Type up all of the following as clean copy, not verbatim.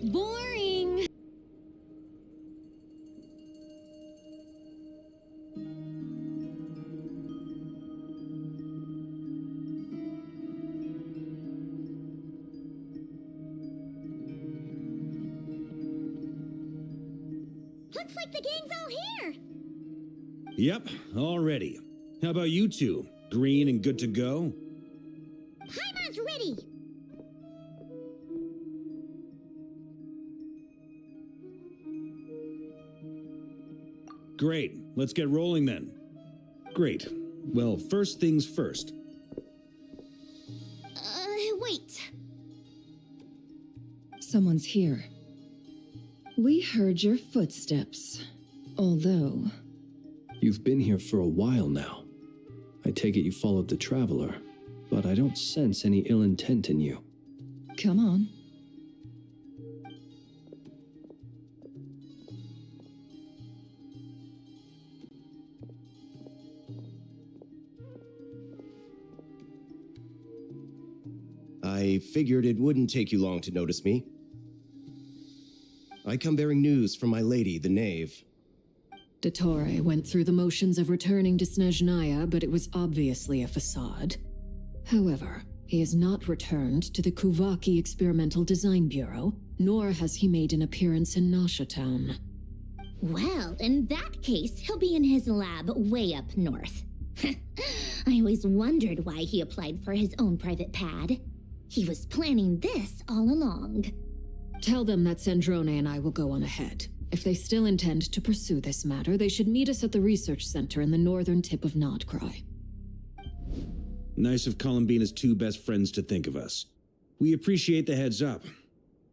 Boring. Looks like the gang's all here. Yep, all ready. How about you two? Green and good to go? Paimon's ready. Great, let's get rolling then. Great. Well, first things first. Wait. Someone's here. We heard your footsteps. Although... You've been here for a while now. I take it you followed the Traveler, but I don't sense any ill intent in you. Come on. I figured it wouldn't take you long to notice me. I come bearing news from my lady, the Knave. Dottore went through the motions of returning to Snezhnaya, but it was obviously a facade. However, he has not returned to the Kuvaki Experimental Design Bureau, nor has he made an appearance in Nasha Town. Well, in that case, he'll be in his lab way up north. I always wondered why he applied for his own private pad. He was planning this all along. Tell them that Sandrone and I will go on ahead. If they still intend to pursue this matter, they should meet us at the research center in the northern tip of nod-krai. Nice of Columbina's two best friends to think of us. We appreciate the heads up.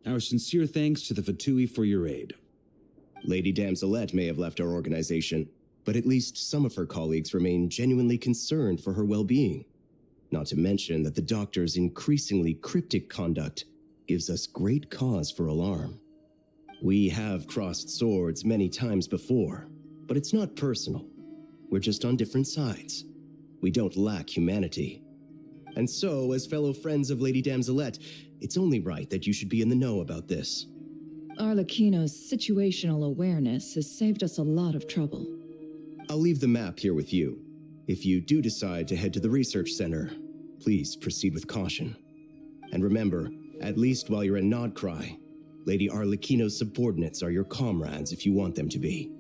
Our sincere thanks to the Fatui for your aid. Lady Damselette may have left our organization, but at least some of her colleagues remain genuinely concerned for her well-being. Not to mention that the Doctor's increasingly cryptic conduct gives us great cause for alarm. We have crossed swords many times before, but it's not personal. We're just on different sides. We don't lack humanity. And so, as fellow friends of Lady Damselette, it's only right that you should be in the know about this. Arlecchino's situational awareness has saved us a lot of trouble. I'll leave the map here with you. If you do decide to head to the research center, please proceed with caution. And remember, at least while you're in nod-krai, Lady Arlecchino's subordinates are your comrades if you want them to be.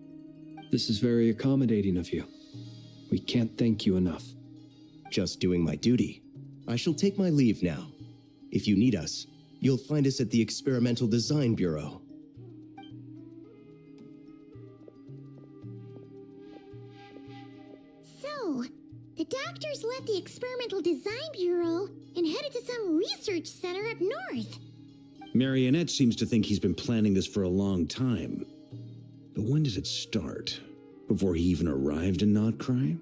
This is very accommodating of you. We can't thank you enough. Just doing my duty. I shall take my leave now. If you need us, you'll find us at the Experimental Design Bureau. So, the Doctors left the Experimental Design Bureau and headed to some research center up north. Marionette seems to think he's been planning this for a long time. But when did it start? Before he even arrived in nod-krai?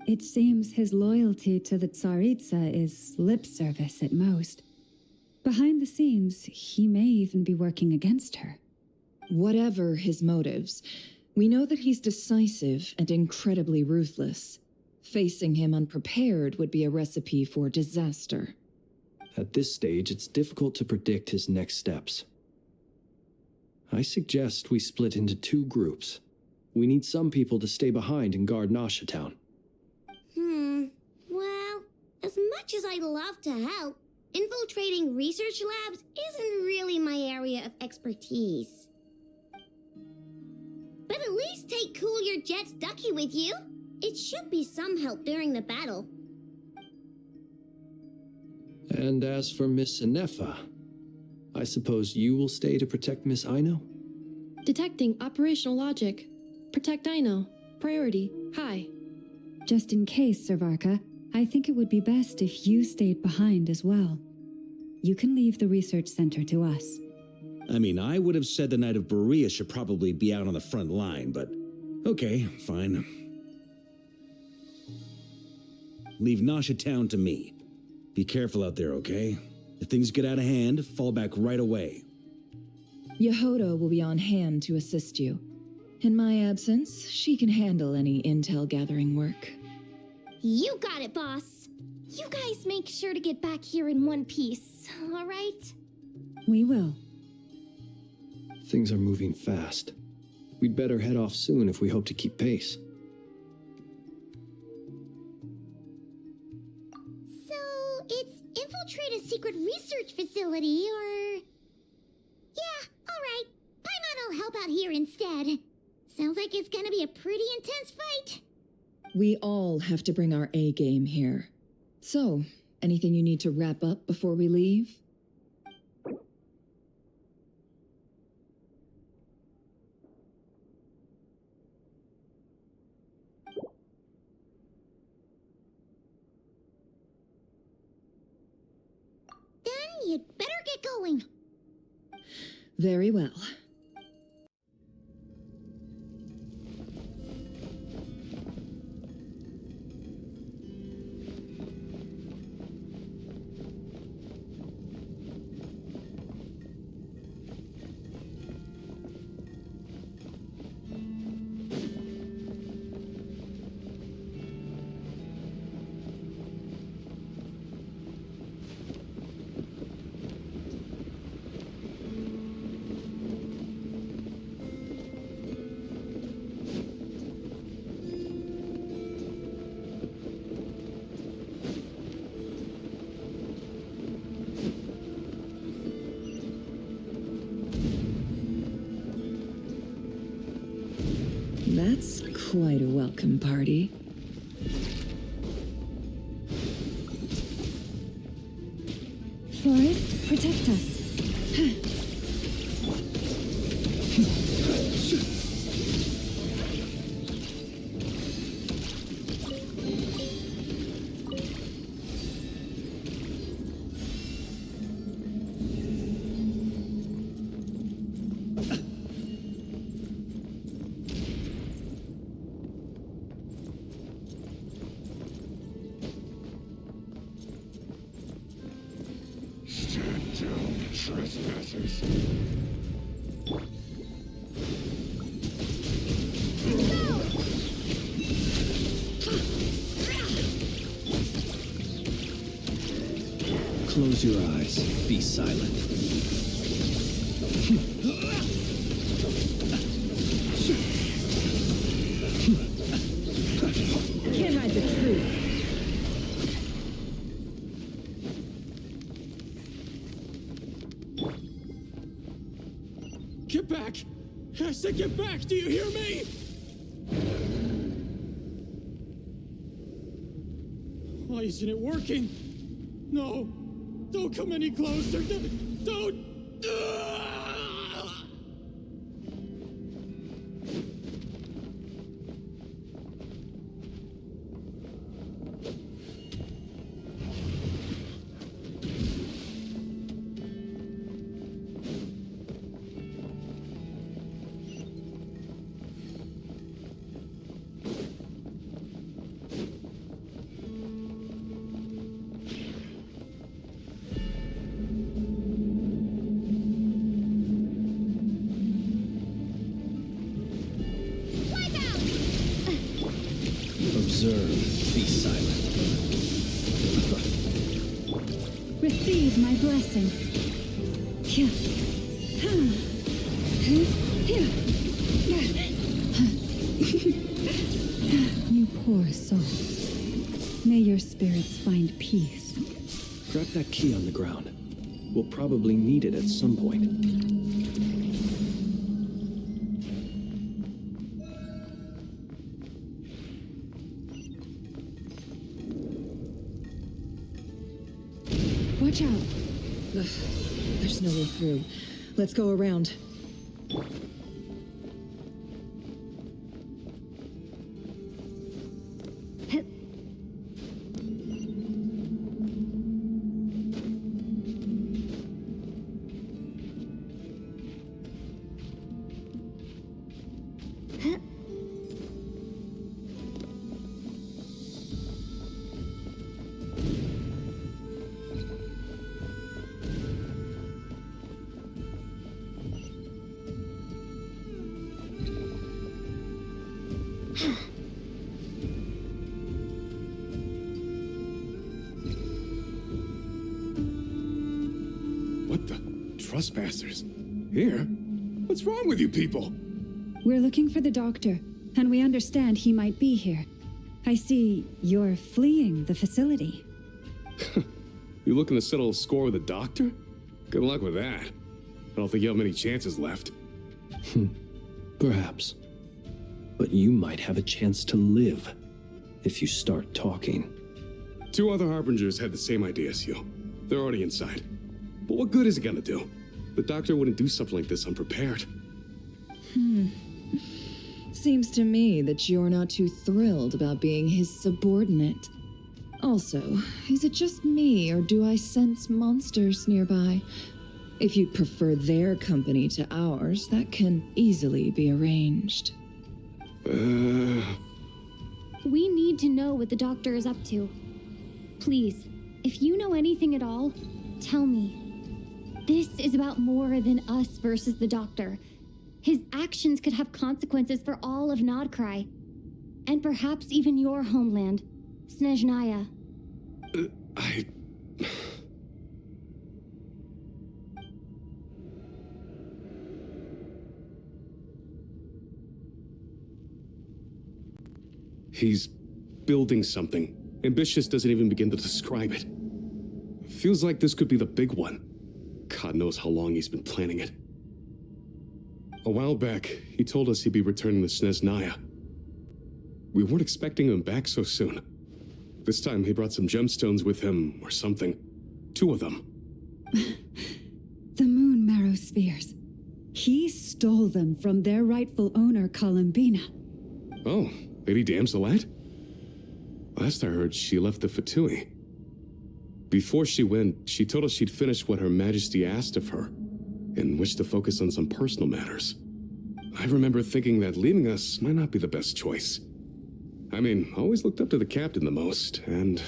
It seems his loyalty to the Tsaritsa is lip service at most. Behind the scenes, he may even be working against her. Whatever his motives, we know that he's decisive and incredibly ruthless. Facing him unprepared would be a recipe for disaster. At this stage, it's difficult to predict his next steps. I suggest we split into two groups. We need some people to stay behind and guard Nasha Town. Well, as much as I'd love to help, infiltrating research labs isn't really my area of expertise. But at least take Cool Your Jet's ducky with you. It should be some help during the battle. And as for Miss Inefa, I suppose you will stay to protect Miss Aino? Detecting operational logic. Protect Aino. Priority. High. Just in case, Servarka, I think it would be best if you stayed behind as well. You can leave the research center to us. I mean, I would have said the Knight of Berea should probably be out on the front line, but okay, fine. Leave Nasha Town to me. Be careful out there, okay? If things get out of hand, fall back right away. Yehodo will be on hand to assist you. In my absence, she can handle any intel gathering work. You got it, boss. You guys make sure to get back here in one piece, all right? We will. Things are moving fast. We'd better head off soon if we hope to keep pace. So, it's infiltrate a secret research facility, or... Yeah, alright. Paimon will help out here instead. Sounds like it's gonna be a pretty intense fight. We all have to bring our A game here. So, anything you need to wrap up before we leave? Then you'd better get going. Very well. That's quite a welcome party. Forest, protect us. Close your eyes. Be silent. Can't hide the truth. Get back! I said get back! Do you hear me? Why isn't it working? No! Don't come any closer! Don't! Observe. Be silent. Receive my blessing. You poor soul. May your spirits find peace. Grab that key on the ground. We'll probably need it at some point. Watch out. There's no way through. Let's go around. What the? Trespassers? Here? What's wrong with you people? We're looking for the doctor, and we understand he might be here. I see you're fleeing the facility. You looking to settle a score with a doctor? Good luck with that. I don't think you have many chances left. Perhaps. But you might have a chance to live if you start talking. 2 other harbingers had the same idea as you. They're already inside. But what good is it gonna do? The doctor wouldn't do something like this unprepared. Seems to me that you're not too thrilled about being his subordinate. Also, is it just me, or do I sense monsters nearby? If you'd prefer their company to ours, that can easily be arranged. We need to know what the doctor is up to. Please, if you know anything at all, tell me. This is about more than us versus the doctor. His actions could have consequences for all of nod-krai. And perhaps even your homeland, Snezhnaya. He's building something. Ambitious doesn't even begin to describe it. Feels like this could be the big one. God knows how long he's been planning it. A while back, he told us he'd be returning to Snezhnaya. We weren't expecting him back so soon. This time he brought some gemstones with him, or something. 2 of them. The moon marrow spheres. He stole them from their rightful owner, Columbina. Oh, Lady Damselette? Last I heard, she left the Fatui. Before she went, she told us she'd finished what Her Majesty asked of her, and wished to focus on some personal matters. I remember thinking that leaving us might not be the best choice. I mean, I always looked up to the captain the most, and...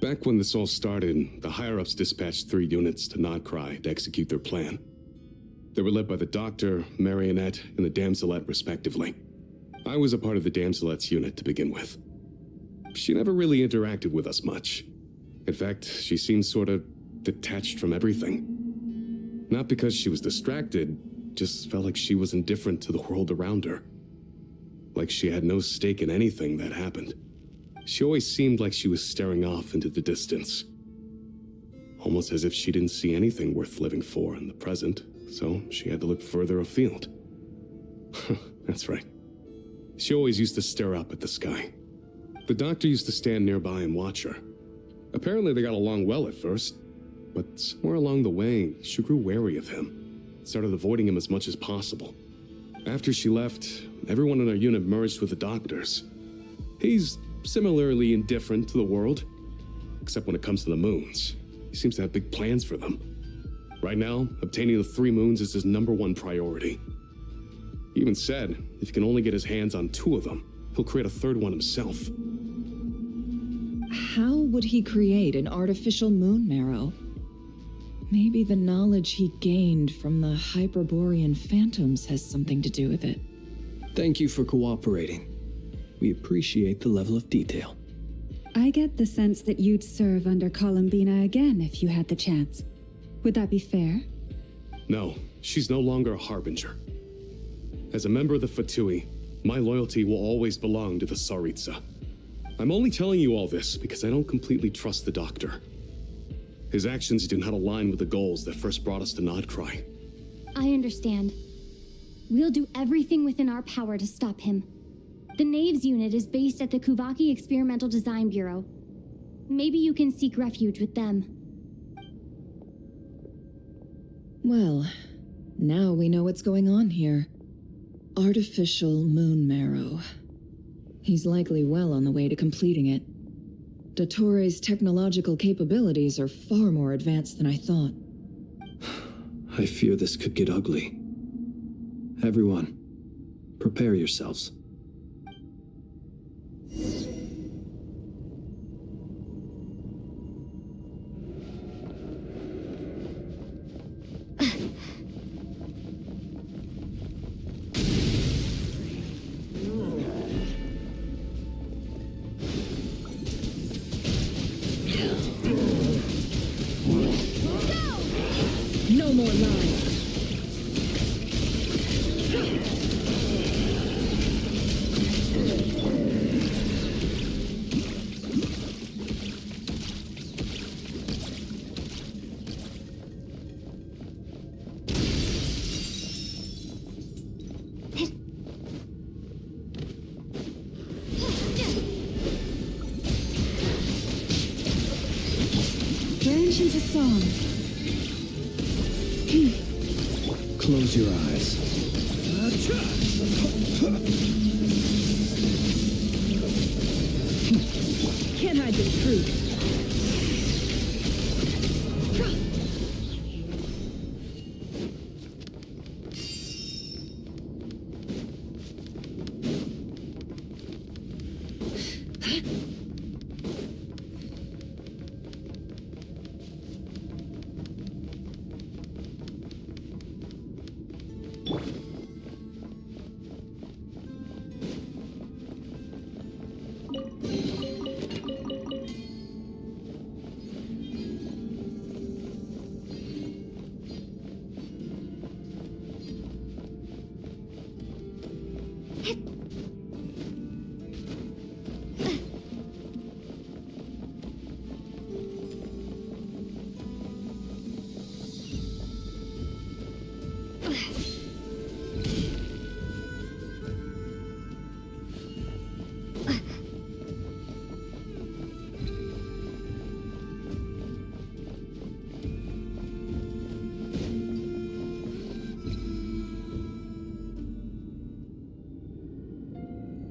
Back when this all started, the higher-ups dispatched 3 units to nod-krai to execute their plan. They were led by the Doctor, Marionette, and the Damselette, respectively. I was a part of the Damselette's unit to begin with. She never really interacted with us much. In fact, she seemed sort of detached from everything. Not because she was distracted, just felt like she was indifferent to the world around her. Like she had no stake in anything that happened. She always seemed like she was staring off into the distance. Almost as if she didn't see anything worth living for in the present, so she had to look further afield. That's right. She always used to stare up at the sky. The Doctor used to stand nearby and watch her. Apparently they got along well at first, but somewhere along the way, she grew wary of him, started avoiding him as much as possible. After she left, everyone in our unit merged with the Doctor's. He's similarly indifferent to the world, except when it comes to the moons. He seems to have big plans for them. Right now, obtaining the 3 moons is his #1 priority. He even said, if he can only get his hands on 2 of them, he'll create a 3rd one himself. How would he create an artificial moon marrow? Maybe the knowledge he gained from the Hyperborean phantoms has something to do with it. Thank you for cooperating. We appreciate the level of detail. I get the sense that you'd serve under Columbina again if you had the chance. Would that be fair? No, she's no longer a harbinger. As a member of the Fatui, my loyalty will always belong to the Tsaritsa. I'm only telling you all this because I don't completely trust the Doctor. His actions do not align with the goals that first brought us to nod-krai. I understand. We'll do everything within our power to stop him. The Knaves unit is based at the Kuvaki Experimental Design Bureau. Maybe you can seek refuge with them. Well, now we know what's going on here. Artificial moon marrow. He's likely well on the way to completing it. Dottore's technological capabilities are far more advanced than I thought. I fear this could get ugly. Everyone, prepare yourselves. No more lies. Branch into song. Close your eyes. Can't hide the truth.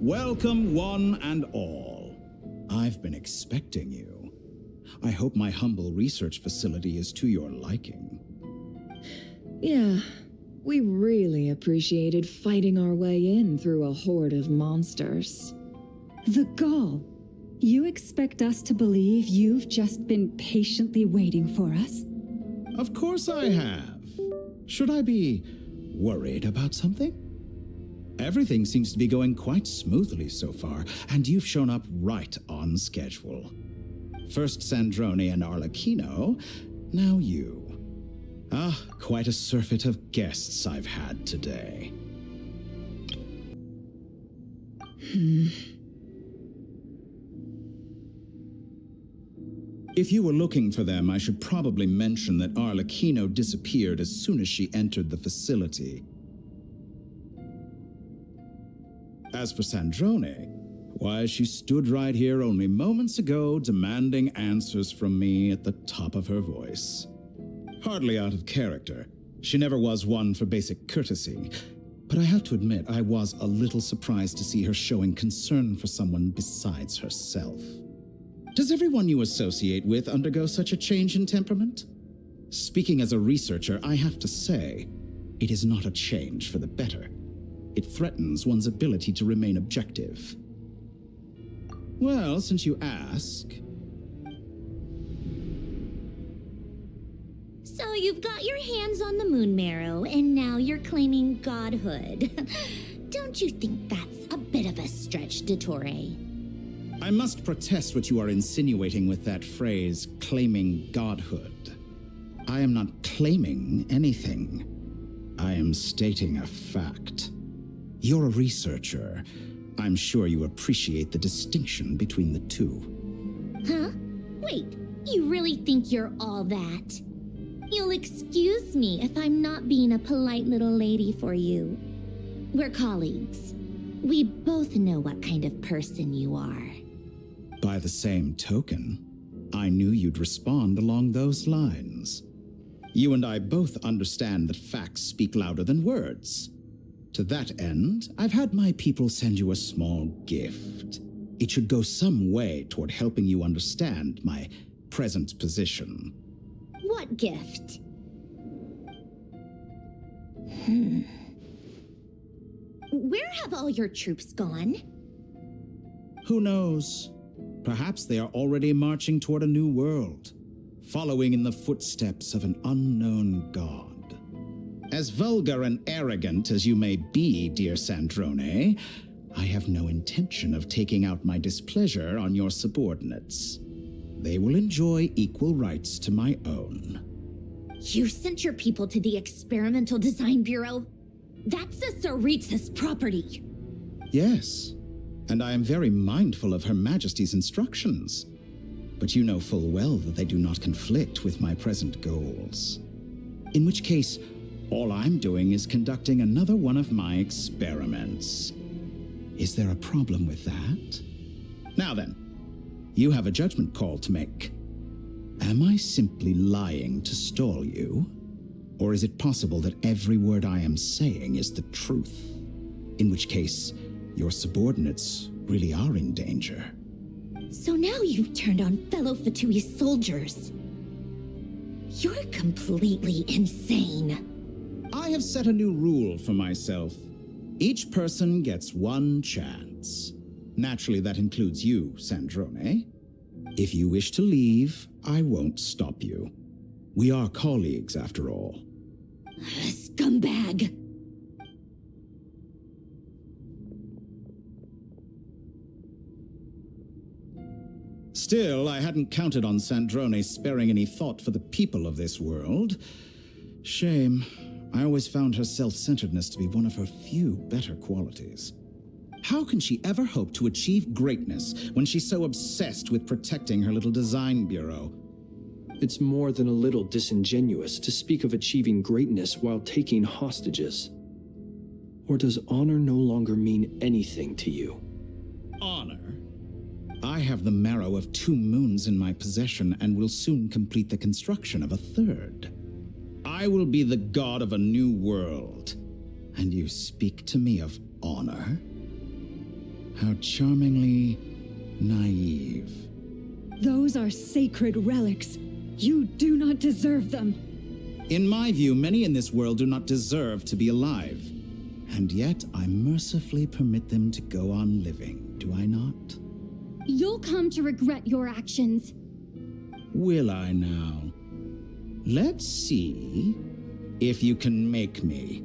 Welcome, one and all. I've been expecting you. I hope my humble research facility is to your liking. Yeah, we really appreciated fighting our way in through a horde of monsters. The gall. You expect us to believe you've just been patiently waiting for us? Of course I have. Should I be worried about something? Everything seems to be going quite smoothly so far, and you've shown up right on schedule. First Sandrone and Arlecchino, now you. Ah, quite a surfeit of guests I've had today. If you were looking for them, I should probably mention that Arlecchino disappeared as soon as she entered the facility. As for Sandrone, why, she stood right here only moments ago demanding answers from me at the top of her voice. Hardly out of character. She never was one for basic courtesy. But I have to admit, I was a little surprised to see her showing concern for someone besides herself. Does everyone you associate with undergo such a change in temperament? Speaking as a researcher, I have to say, it is not a change for the better. It threatens one's ability to remain objective. Well, since you ask... So you've got your hands on the moon marrow, and now you're claiming godhood. Don't you think that's a bit of a stretch, dottore? I must protest what you are insinuating with that phrase, claiming godhood. I am not claiming anything. I am stating a fact. You're a researcher. I'm sure you appreciate the distinction between the two. Huh? Wait, you really think you're all that? You'll excuse me if I'm not being a polite little lady for you. We're colleagues. We both know what kind of person you are. By the same token, I knew you'd respond along those lines. You and I both understand that facts speak louder than words. To that end, I've had my people send you a small gift. It should go some way toward helping you understand my present position. What gift? Where have all your troops gone? Who knows? Perhaps they are already marching toward a new world, following in the footsteps of an unknown god. As vulgar and arrogant as you may be, dear Sandrone, I have no intention of taking out my displeasure on your subordinates. They will enjoy equal rights to my own. You sent your people to the Experimental Design Bureau? That's the Tsaritsa's property. Yes, and I am very mindful of Her Majesty's instructions. But you know full well that they do not conflict with my present goals. In which case, all I'm doing is conducting another one of my experiments. Is there a problem with that? Now then, you have a judgment call to make. Am I simply lying to stall you? Or is it possible that every word I am saying is the truth? In which case, your subordinates really are in danger. So now you've turned on fellow Fatui soldiers. You're completely insane. I have set a new rule for myself. Each person gets one chance. Naturally, that includes you, Sandrone. If you wish to leave, I won't stop you. We are colleagues, after all. Scumbag! Still, I hadn't counted on Sandrone sparing any thought for the people of this world. Shame. I always found her self-centeredness to be one of her few better qualities. How can she ever hope to achieve greatness when she's so obsessed with protecting her little design bureau? It's more than a little disingenuous to speak of achieving greatness while taking hostages. Or does honor no longer mean anything to you? Honor? I have the marrow of 2 moons in my possession and will soon complete the construction of a 3rd. I will be the god of a new world. And you speak to me of honor? How charmingly naive. Those are sacred relics. You do not deserve them. In my view, many in this world do not deserve to be alive. And yet I mercifully permit them to go on living, do I not? You'll come to regret your actions. Will I now? Let's see if you can make me.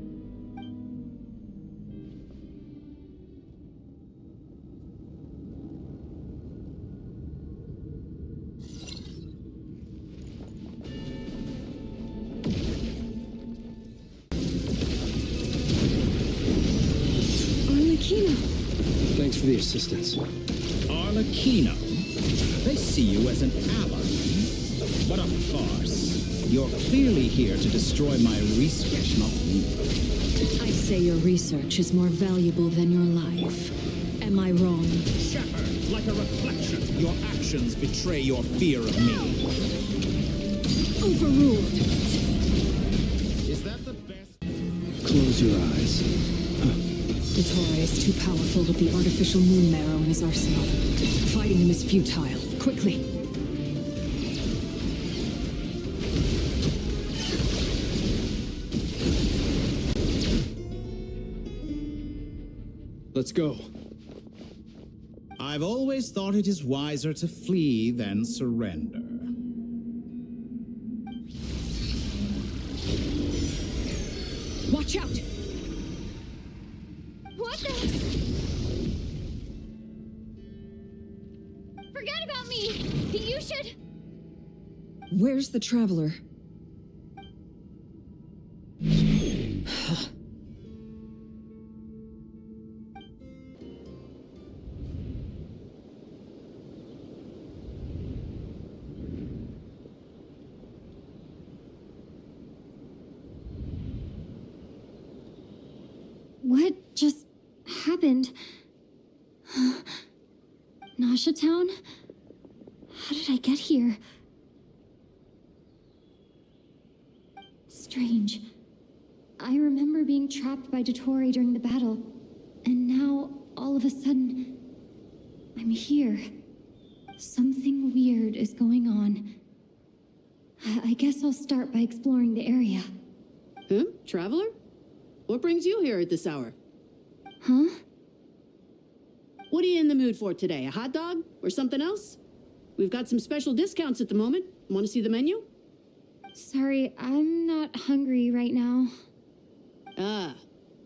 Arlecchino. Thanks for the assistance. Arlecchino? They see you as an ally. What a farce. You're clearly here to destroy my research, not me. I say your research is more valuable than your life. Am I wrong? Shattered like a reflection. Your actions betray your fear of me. Overruled. Is that the best? Close your eyes. Dottore is too powerful with the artificial moon marrow in his arsenal. Fighting him is futile. Quickly. Let's go. I've always thought it is wiser to flee than surrender. Watch out! What the? Forget about me! You should... Where's the traveler? What just happened? Nasha Town? How did I I get here? Strange. I remember being trapped by dottore during the battle, and now, all of a sudden, I'm here. Something weird is going on. I guess I'll start by exploring the area. Huh? Traveler? What brings you here at this hour? Huh? What are you in the mood for today? A hot dog? Or something else? We've got some special discounts at the moment. Want to see the menu? Sorry, I'm not hungry right now. Ah.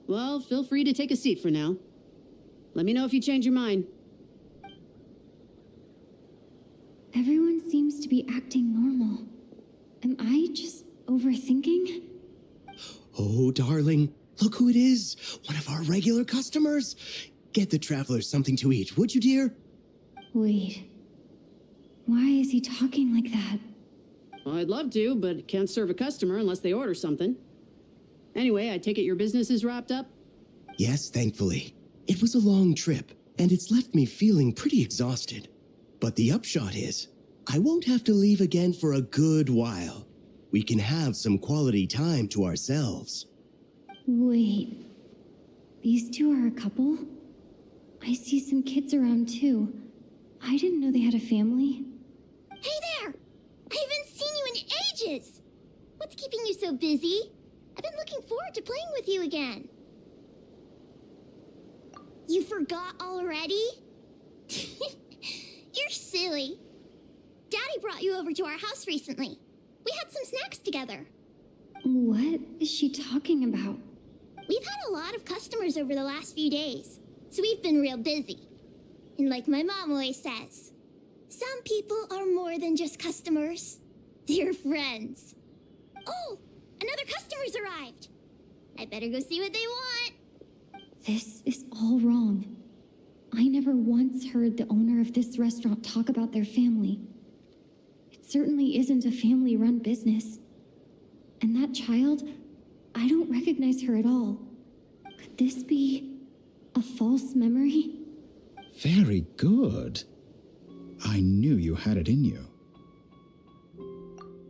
Well, feel free to take a seat for now. Let me know if you change your mind. Everyone seems to be acting normal. Am I just overthinking? Oh, darling, look who it is. One of our regular customers. Get the traveler something to eat, would you, dear? Wait. Why is he talking like that? Well, I'd love to, but can't serve a customer unless they order something. Anyway, I take it your business is wrapped up? Yes, thankfully. It was a long trip, and it's left me feeling pretty exhausted. But the upshot is, I won't have to leave again for a good while. We can have some quality time to ourselves. Wait. These two are a couple? I see some kids around too. I didn't know they had a family. Hey there! I haven't seen you in ages! What's keeping you so busy? I've been looking forward to playing with you again. You forgot already? You're silly. Daddy brought you over to our house recently. We had some snacks together. What is she talking about? We've had a lot of customers over the last few days, so we've been real busy. And like my mom always says, some people are more than just customers. They're friends. Oh, another customer's arrived. I better go see what they want. This is all wrong. I never once heard the owner of this restaurant talk about their family. It certainly isn't a family-run business. And that child, I don't recognize her at all. Could this be a false memory? Very good. I knew you had it in you.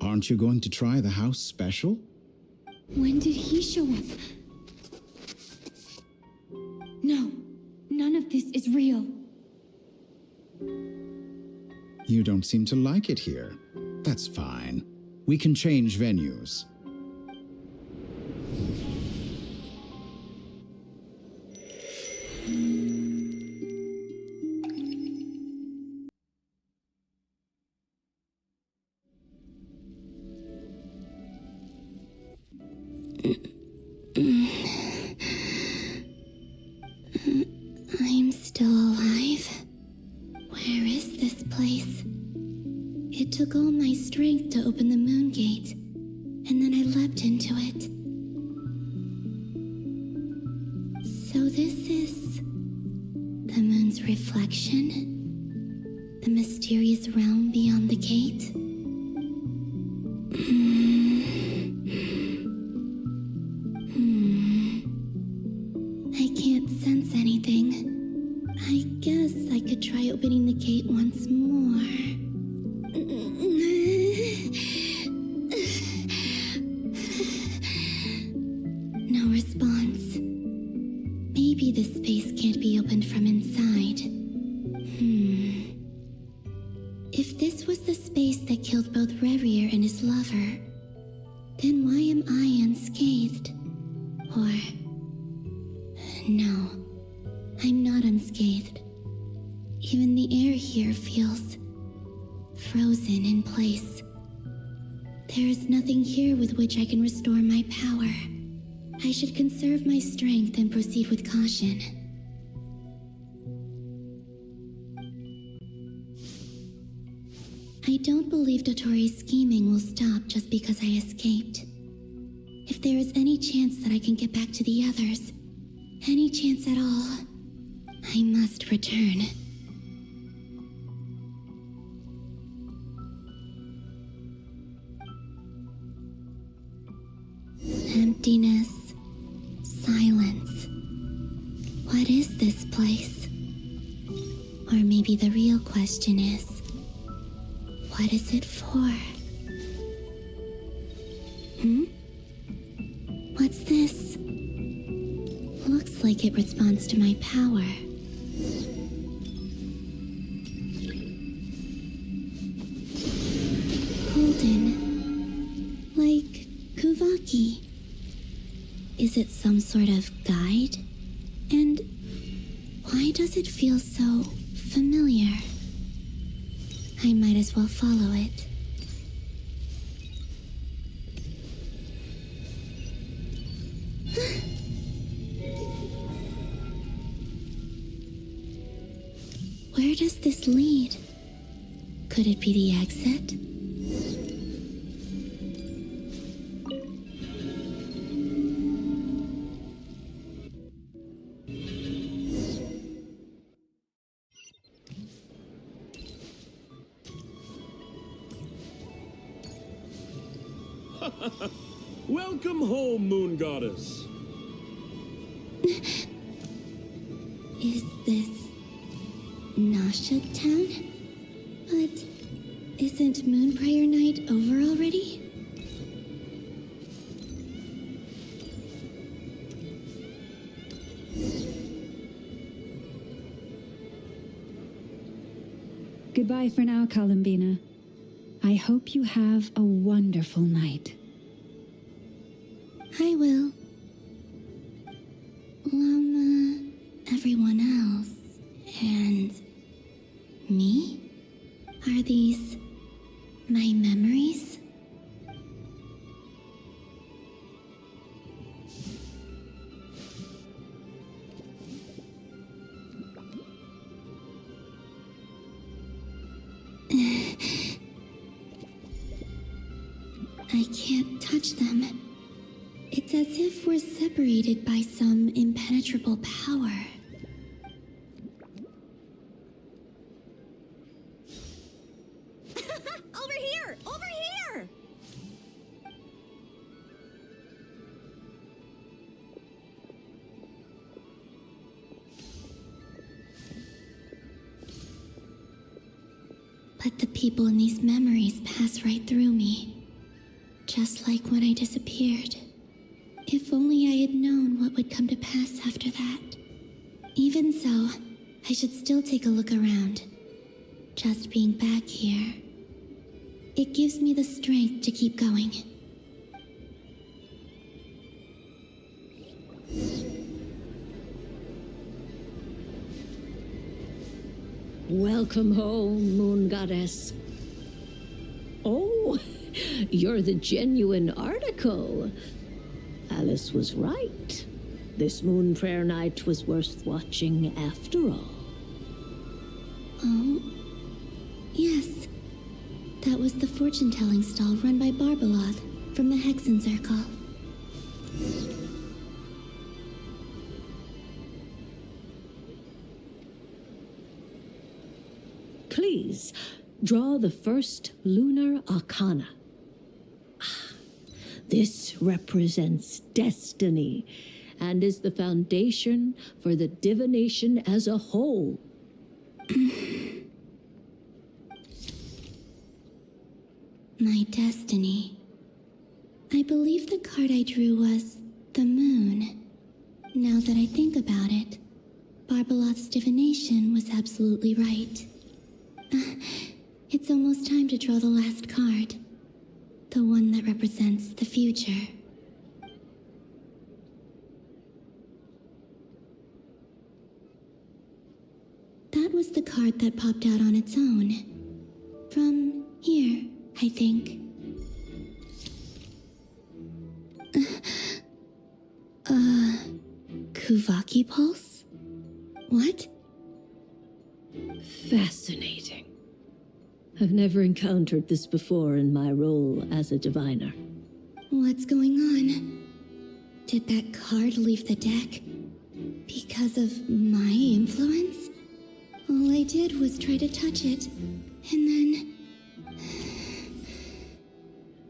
Aren't you going to try the house special? When did he show up? No, none of this is real. You don't seem to like it here. That's fine. We can change venues. I'm still alive. Where is this place? It took all my strength to open the moon gate, and then I leapt into it. So this is the moon's reflection? The mysterious realm beyond the gate? I can't sense anything. I guess I could try opening the gate once more. No response. Maybe this space can't be opened from inside. If this was the space that killed both Revier and his lover, then why am I unscathed? Or... no, I'm not unscathed. Even the air here feels frozen in place. There is nothing here with which I can restore my power. I should conserve my strength and proceed with caution. I don't believe Dottore's scheming will stop just because I escaped. If there is any chance that I can get back to the others, any chance at all, I must return. Emptiness, silence. What is this place? Or maybe the real question is, What is it for? What's this? Looks like it responds to my power. Golden. Like Kuvaki. Is it some sort of guide? And why does it feel so familiar? I might as well follow it. Where does this lead? Could it be the exit? Welcome home, Moon Goddess. Is this Nasha Town? But isn't Moon Prayer Night over already? Goodbye for now, Columbina. I hope you have a wonderful night. I will. Llama, everyone else, and me? Are these my memories? I can't touch them. It's as if we're separated by some impenetrable power. Over here! Over here! But the people in these memories pass right through me. Just like when I disappeared. If only I had known what would come to pass after that. Even so, I should still take a look around. Just being back here, it gives me the strength to keep going. Welcome home, Moon Goddess. Oh, you're the genuine article. Alice was right. This Moon Prayer Night was worth watching after all. Oh, yes. That was the fortune-telling stall run by Barbaloth from the Hexen Circle. Please, draw the first lunar arcana. This represents destiny and is the foundation for the divination as a whole. My destiny. I believe the card I drew was the moon. Now that I think about it, Barbaloth's divination was absolutely right. It's almost time to draw the last card. The one that represents the future. That was the card that popped out on its own. From here, I think. Kuvaki Pulse? What? Fascinating. I've never encountered this before in my role as a diviner. What's going on? Did that card leave the deck? Because of my influence? All I did was try to touch it, and then...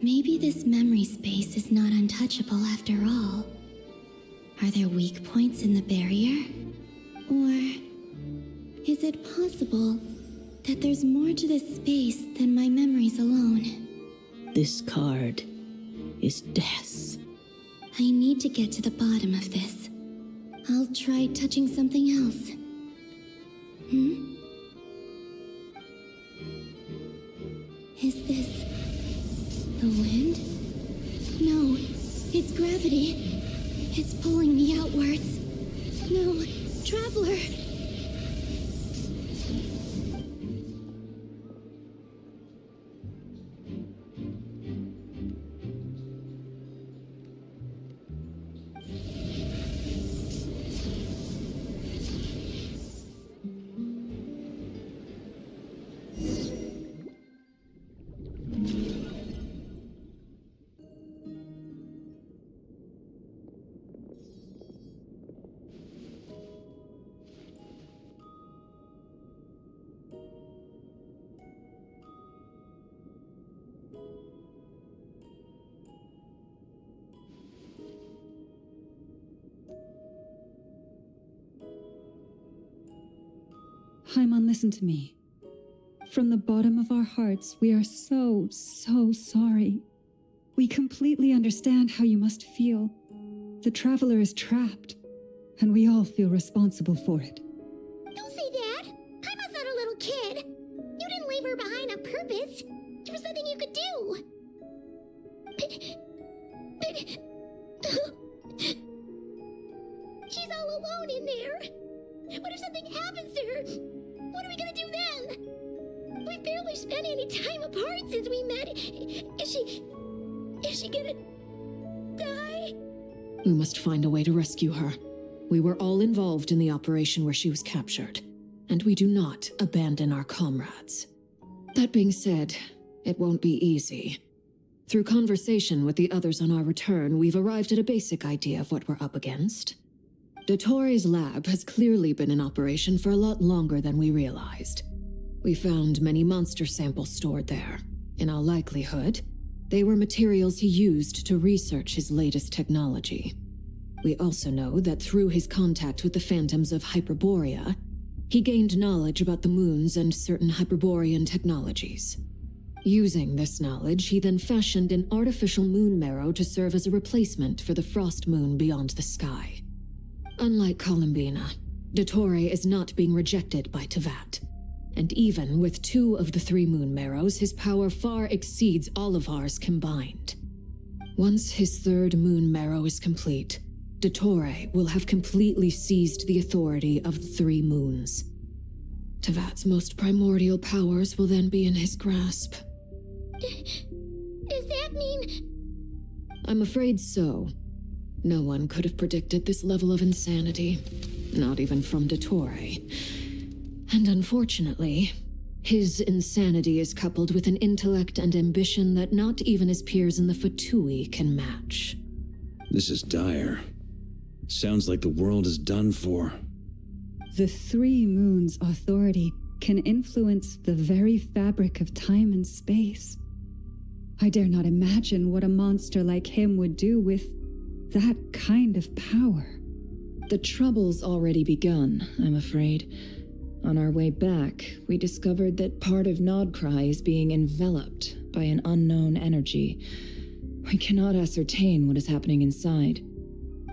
Maybe this memory space is not untouchable after all. Are there weak points in the barrier? Or is it possible that there's more to this space than my memories alone. This card is death. I need to get to the bottom of this. I'll try touching something else. Is this the wind? No, it's gravity. It's pulling me outwards. No, Traveler! Haimon, listen to me. From the bottom of our hearts, we are so sorry. We completely understand how you must feel. The Traveler is trapped, and we all feel responsible for it. Don't say that! Haimon's not a little kid! You didn't leave her behind on purpose! There was nothing you could do! She's all alone in there! What if something happens to her? What are we gonna do then? We've barely spent any time apart since we met. Is she gonna die? We must find a way to rescue her. We were all involved in the operation where she was captured, and we do not abandon our comrades. That being said, it won't be easy. Through conversation with the others on our return, we've arrived at a basic idea of what we're up against. Dottore's lab has clearly been in operation for a lot longer than we realized. We found many monster samples stored there. In all likelihood, they were materials he used to research his latest technology. We also know that through his contact with the phantoms of Hyperborea, he gained knowledge about the moons and certain Hyperborean technologies. Using this knowledge, he then fashioned an artificial moon marrow to serve as a replacement for the frost moon beyond the sky. Unlike Columbina, Dottore is not being rejected by Teyvat. And even with 2 of the 3 moon marrows, his power far exceeds all of ours combined. Once his 3rd moon marrow is complete, Dottore will have completely seized the authority of the 3 moons. Teyvat's most primordial powers will then be in his grasp. Does that mean... I'm afraid so. No one could have predicted this level of insanity, not even from Dottore. And unfortunately, his insanity is coupled with an intellect and ambition that not even his peers in the Fatui can match. This is dire. Sounds like the world is done for. The 3 moons' authority can influence the very fabric of time and space. I dare not imagine what a monster like him would do with that kind of power. The trouble's already begun, I'm afraid. On our way back, we discovered that part of nod-krai is being enveloped by an unknown energy. We cannot ascertain what is happening inside.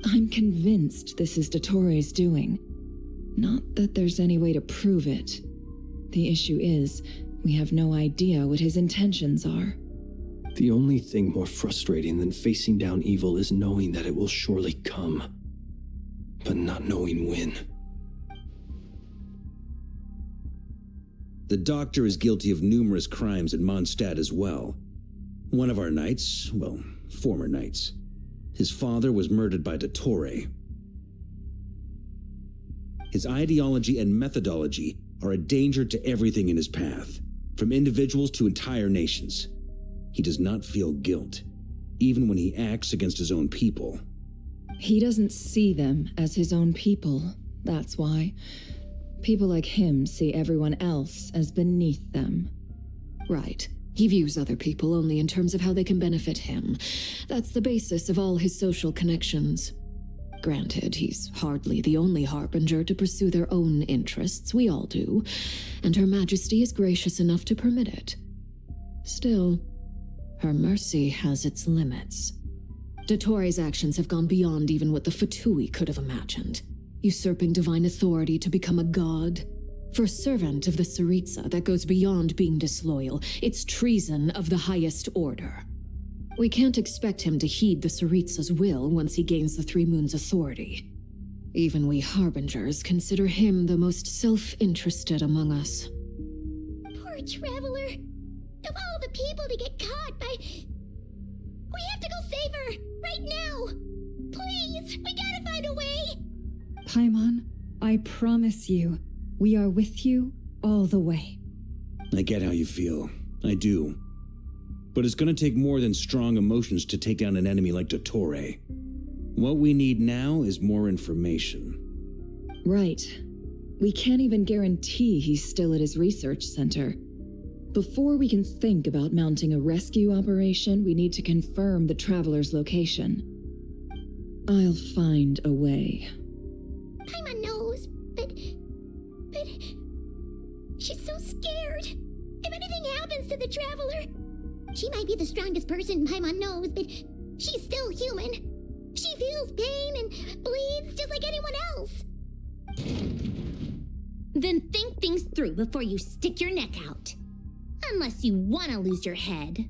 I'm convinced this is Dottore's doing. Not that there's any way to prove it. The issue is, we have no idea what his intentions are. The only thing more frustrating than facing down evil is knowing that it will surely come, but not knowing when. The Doctor is guilty of numerous crimes at Mondstadt as well. One of our knights, well, former knights, his father was murdered by Dottore. His ideology and methodology are a danger to everything in his path, from individuals to entire nations. He does not feel guilt, even when he acts against his own people. He doesn't see them as his own people, that's why. People like him see everyone else as beneath them. Right. He views other people only in terms of how they can benefit him. That's the basis of all his social connections. Granted, he's hardly the only harbinger to pursue their own interests. We all do, and Her Majesty is gracious enough to permit it. Still, her mercy has its limits. Dottore's actions have gone beyond even what the Fatui could have imagined. Usurping divine authority to become a god. For a servant of the Tsaritsa, that goes beyond being disloyal. It's treason of the highest order. We can't expect him to heed the Tsaritsa's will once he gains the Three Moons' authority. Even we harbingers consider him the most self-interested among us. Poor traveler. Of all the people to get caught by... We have to go save her! Right now! Please! We gotta find a way! Paimon, I promise you, we are with you all the way. I get how you feel. I do. But it's gonna take more than strong emotions to take down an enemy like Dottore. What we need now is more information. Right. We can't even guarantee he's still at his research center. Before we can think about mounting a rescue operation, we need to confirm the traveler's location. I'll find a way. Paimon knows, but... She's so scared. If anything happens to the traveler... She might be the strongest person Paimon knows, but she's still human. She feels pain and bleeds just like anyone else. Then think things through before you stick your neck out. Unless you want to lose your head.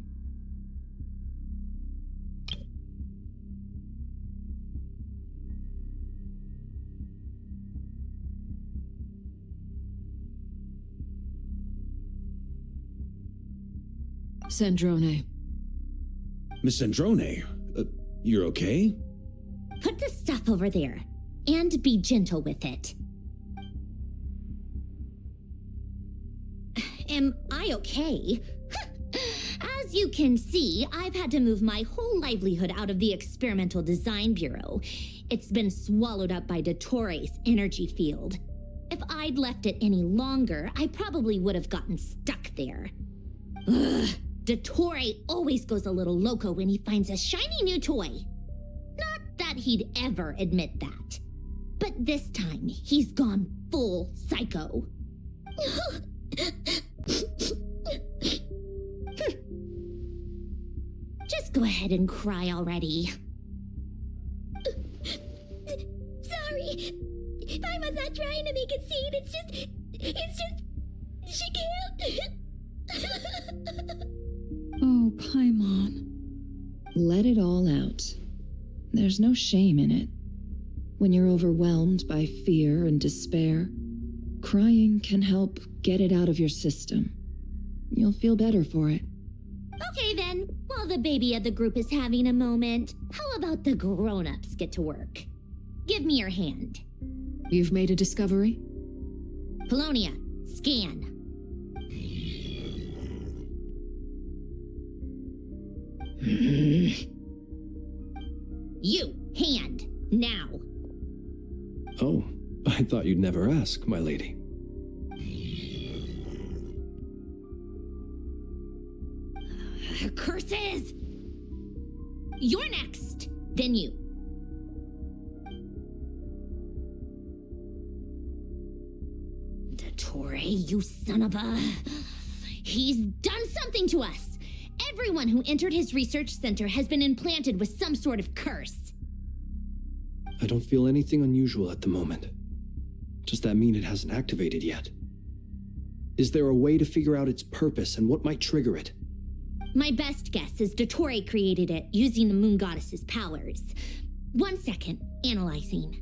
Sandrone. Miss Sandrone, you're okay? Put the stuff over there, and be gentle with it. Am I okay? As you can see, I've had to move my whole livelihood out of the Experimental Design Bureau. It's been swallowed up by Dottore's energy field. If I'd left it any longer, I probably would have gotten stuck there. Ugh. Dottore always goes a little loco when he finds a shiny new toy. Not that he'd ever admit that. But this time, he's gone full psycho. Just go ahead and cry already. Sorry. Paimon's not trying to make it seem. It's just... She can't... Oh, Paimon. Let it all out. There's no shame in it. When you're overwhelmed by fear and despair, crying can help get it out of your system. You'll feel better for it. Okay then, while the baby of the group is having a moment, how about the grown-ups get to work? Give me your hand. You've made a discovery? Polonia, scan. You, hand, now. Oh, I thought you'd never ask, my lady. Curses! You're next, then you. Dottore, you son of a... He's done something to us! Everyone who entered his research center has been implanted with some sort of curse. I don't feel anything unusual at the moment. Does that mean it hasn't activated yet? Is there a way to figure out its purpose and what might trigger it? My best guess is Dottore created it using the moon goddess's powers. 1 second, analyzing.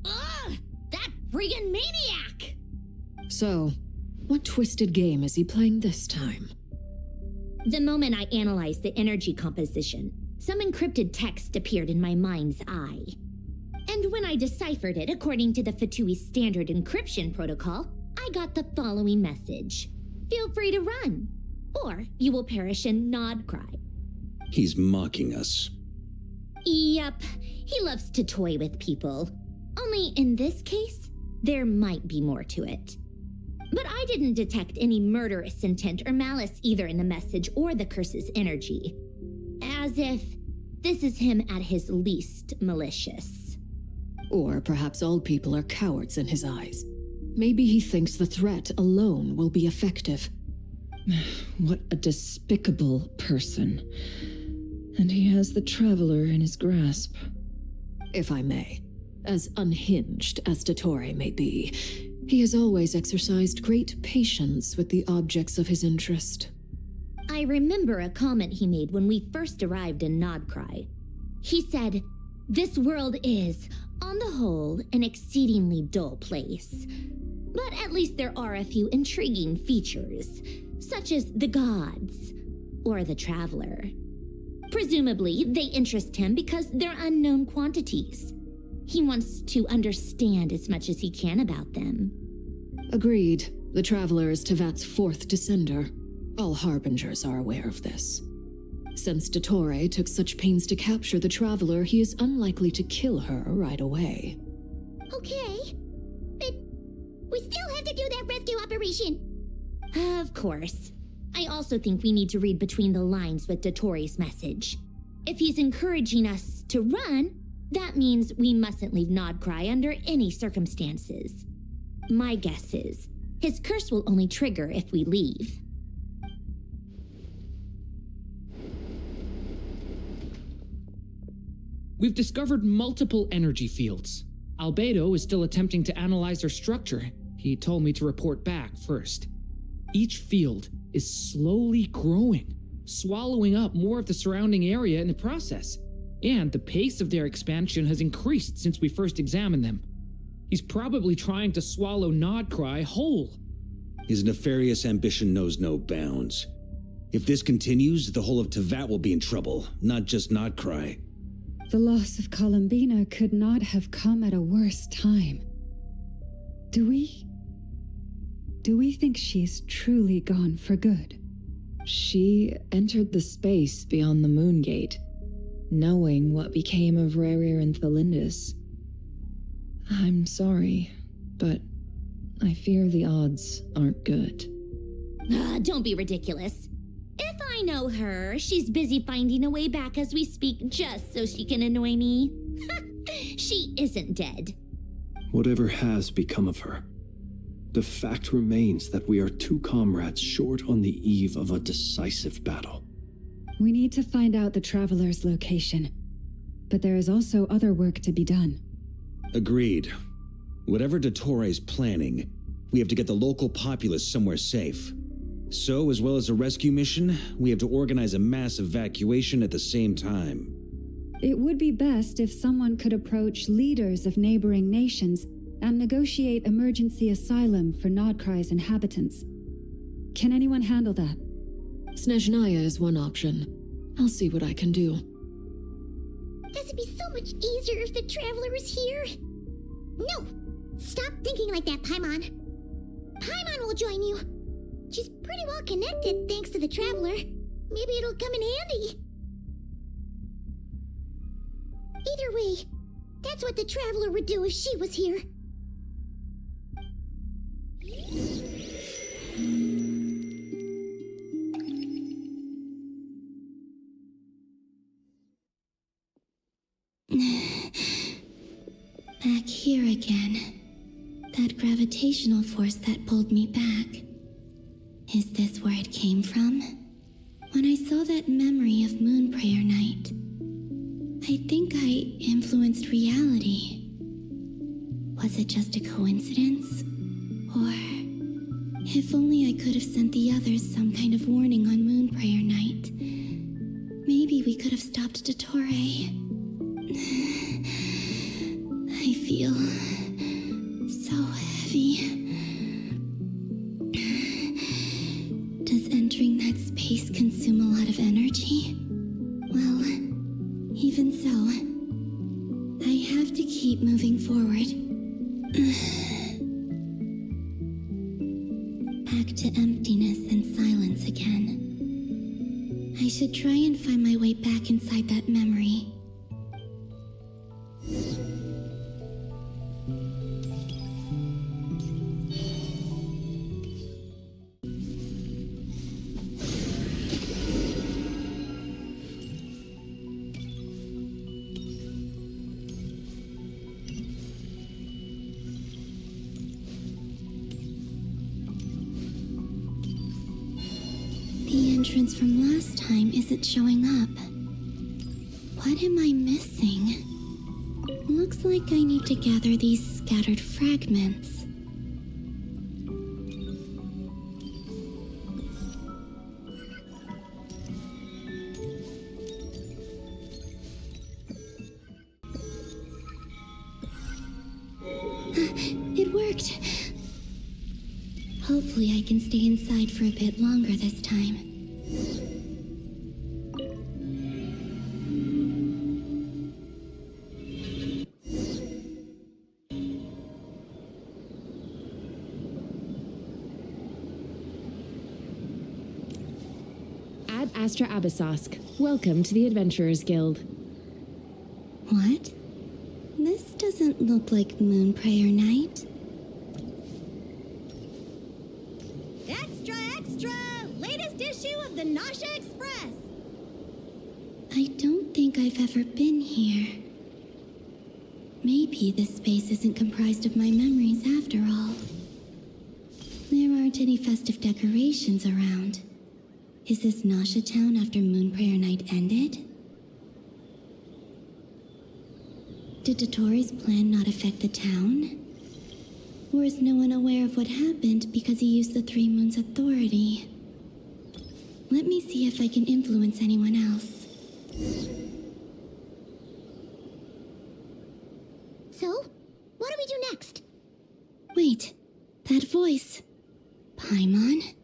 Ugh! That friggin' maniac! So, what twisted game is he playing this time? The moment I analyzed the energy composition, some encrypted text appeared in my mind's eye. And when I deciphered it according to the Fatui standard encryption protocol, I got the following message. Feel free to run, or you will perish in nod-krai. He's mocking us. Yep, he loves to toy with people. Only in this case, there might be more to it. But I didn't detect any murderous intent or malice either in the message or the curse's energy. As if This is him at his least malicious. Or perhaps all people are cowards in his eyes. Maybe he thinks the threat alone will be effective. What a despicable person. And he has the Traveler in his grasp. If I may, as unhinged as dottore may be, he has always exercised great patience with the objects of his interest. I remember a comment he made when we first arrived in nod-krai. He said, "This world is, on the whole, an exceedingly dull place. But at least there are a few intriguing features, such as the gods or the Traveler. Presumably, they interest him because they're unknown quantities. He wants to understand as much as he can about them." Agreed. The Traveler is Tevat's fourth descender. All harbingers are aware of this. Since dottore took such pains to capture the Traveler, he is unlikely to kill her right away. Okay, but we still have to do that rescue operation. Of course. I also think we need to read between the lines with dottore's message. If he's encouraging us to run, that means we mustn't leave nod-krai under any circumstances. My guess is, his curse will only trigger if we leave. We've discovered multiple energy fields. Albedo is still attempting to analyze their structure. He told me to report back first. Each field is slowly growing, swallowing up more of the surrounding area in the process. And the pace of their expansion has increased since we first examined them. He's probably trying to swallow nod-krai whole. His nefarious ambition knows no bounds. If this continues, the whole of Tevat will be in trouble, not just nod-krai. The loss of Columbina could not have come at a worse time. Do we think she's truly gone for good? She entered the space beyond the moon gate, knowing what became of Rerir and Thelindis. I'm sorry, but I fear the odds aren't good. Don't be ridiculous. If I know her, she's busy finding a way back as we speak just so she can annoy me. She isn't dead. Whatever has become of her, the fact remains that we are two comrades short on the eve of a decisive battle. We need to find out the Traveler's location, but there is also other work to be done. Agreed. Whatever dottore is planning, we have to get the local populace somewhere safe. So, as well as a rescue mission, we have to organize a mass evacuation at the same time. It would be best if someone could approach leaders of neighboring nations and negotiate emergency asylum for nod-krai's inhabitants. Can anyone handle that? Snezhnaya is one option. I'll see what I can do. This would be so much easier if the Traveler is here. No! Stop thinking like that, Paimon. Paimon will join you. She's pretty well connected thanks to the Traveler. Maybe it'll come in handy. Either way, that's what the Traveler would do if she was here. Back here again. That gravitational force that pulled me back. Is this where it came from? When I saw that memory of Moon Prayer Night, I think I influenced reality. Was it just a coincidence? Or, if only I could have sent the others some kind of warning on Moon Prayer Night, maybe we could have stopped dottore. I feel so heavy. Does entering that space consume a lot of energy? Well, even so, I have to keep moving forward. Back to emptiness and silence again. I should try and find my way back inside that memory. entrance from last time isn't showing up. What am I missing? Looks like I need to gather these scattered fragments. It worked! Hopefully I can stay inside for a bit longer this time. Ad Astra Abyssosque. Welcome to the Adventurers Guild. What? This doesn't look like Moonprayer Night. Extra, extra! Latest issue of the Nasha Express! I don't think I've ever been here. Maybe this space isn't comprised of my memories after all. There aren't any festive decorations around. Is this Nasha town after Moonprayer Night ended? Did Dottore's plan not affect the town? Or is no one aware of what happened because he used the Three Moons' authority? Let me see if I can influence anyone else. So, what do we do next? Wait, that voice. Paimon?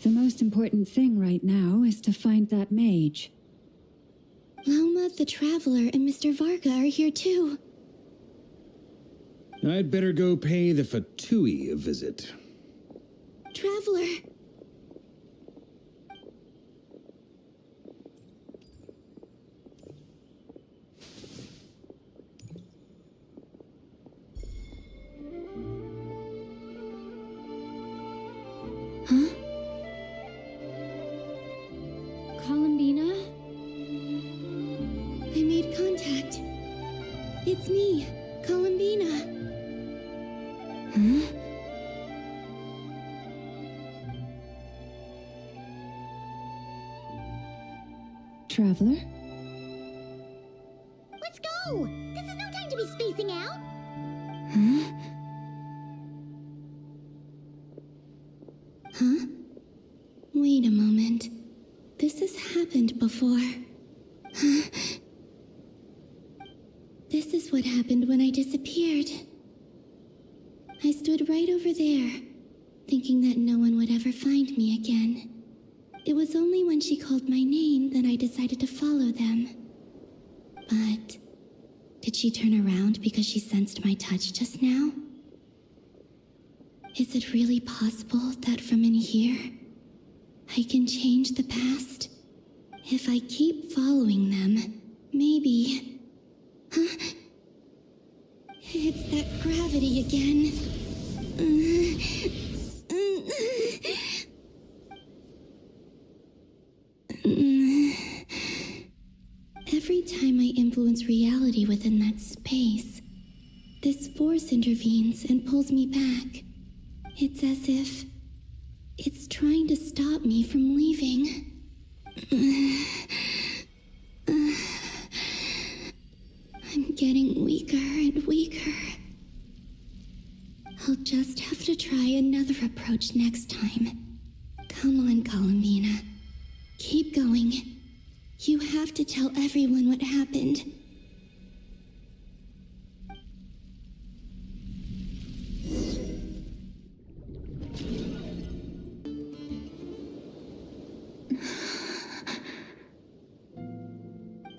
The most important thing right now is to find that mage. Lauma the Traveler and Mr. Varga are here too. I'd better go pay the Fatui a visit. Traveler! Huh? Columbina? I made contact. It's me, Columbina. Huh? Traveler? Let's go! This is no time to be spacing out! Huh? Huh? Wait a moment. This has happened before. Huh? This is what happened when I disappeared. I stood right over there, thinking that no one would ever find me again. It was only when she called my name that I decided to follow them. But did she turn around because she sensed my touch just now? Is it really possible that from in here, I can change the past? If I keep following them, maybe... Huh? It's that gravity again. Every time I influence reality within that space, this force intervenes and pulls me back. It's as if it's trying to stop me from leaving. I'm getting weaker and weaker. I'll just have to try another approach next time. Come on, Columbina. Keep going. You have to tell everyone what happened.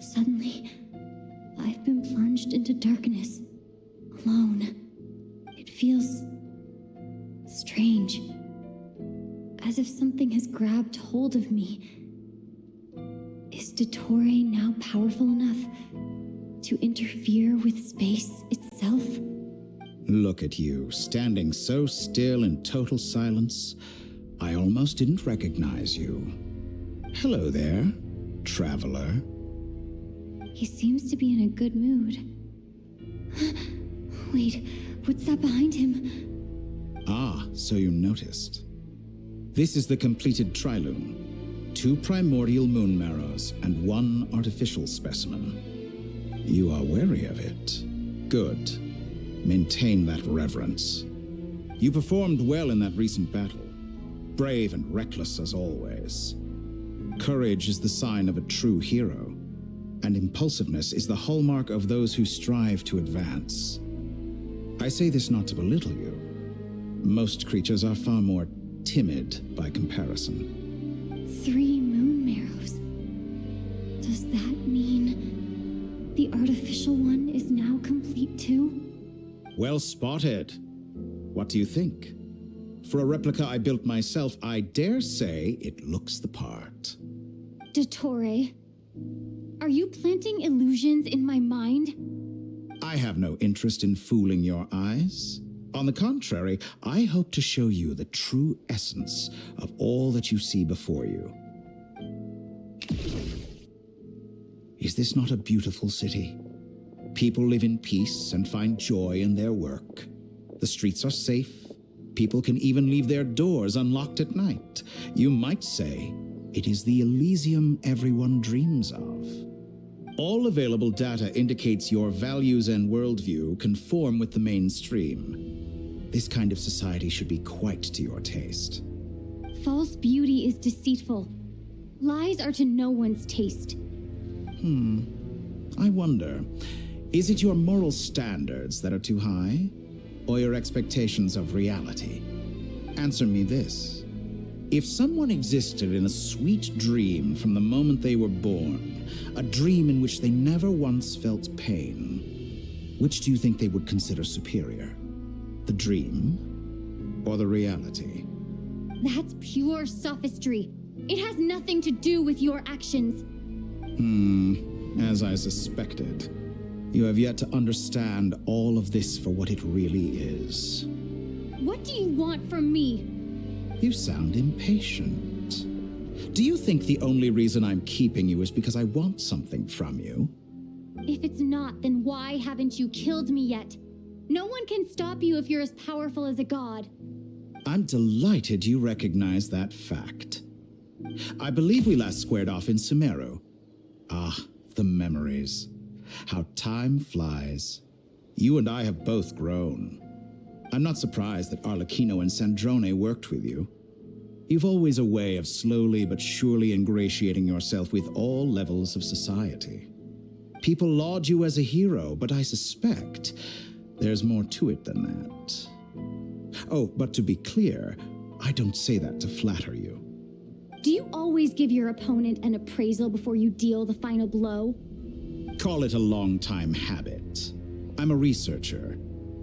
Suddenly, I've been plunged into darkness, alone. It feels strange, as if something has grabbed hold of me. Is Dottore now powerful enough to interfere with space itself? Look at you, standing so still in total silence. I almost didn't recognize you. Hello there, traveler. He seems to be in a good mood. Wait, what's that behind him? Ah, so you noticed. This is the completed trilune. 2 primordial moon marrows and 1 artificial specimen. You are wary of it. Good. Maintain that reverence. You performed well in that recent battle. Brave and reckless as always. Courage is the sign of a true hero, and impulsiveness is the hallmark of those who strive to advance. I say this not to belittle you. Most creatures are far more timid by comparison. 3 moon marrows. Does that mean the artificial one is now complete too? Well spotted. What do you think? For a replica I built myself, I dare say it looks the part. Dottore, are you planting illusions in my mind? I have no interest in fooling your eyes. On the contrary, I hope to show you the true essence of all that you see before you. Is this not a beautiful city? People live in peace and find joy in their work. The streets are safe. People can even leave their doors unlocked at night. You might say it is the Elysium everyone dreams of. All available data indicates your values and worldview conform with the mainstream. This kind of society should be quite to your taste. False beauty is deceitful. Lies are to no one's taste. I wonder, is it your moral standards that are too high, or your expectations of reality? Answer me this. If someone existed in a sweet dream from the moment they were born, a dream in which they never once felt pain, which do you think they would consider superior? The dream or the reality? That's pure sophistry. It has nothing to do with your actions. As I suspected. You have yet to understand all of this for what it really is. What do you want from me? You sound impatient. Do you think the only reason I'm keeping you is because I want something from you? If it's not, then why haven't you killed me yet? No one can stop you if you're as powerful as a god. I'm delighted you recognize that fact. I believe we last squared off in Sumeru. Ah, the memories. How time flies. You and I have both grown. I'm not surprised that Arlecchino and Sandrone worked with you. You've always a way of slowly but surely ingratiating yourself with all levels of society. People laud you as a hero, but I suspect there's more to it than that. Oh, but to be clear, I don't say that to flatter you. Do you always give your opponent an appraisal before you deal the final blow? Call it a long-time habit. I'm a researcher,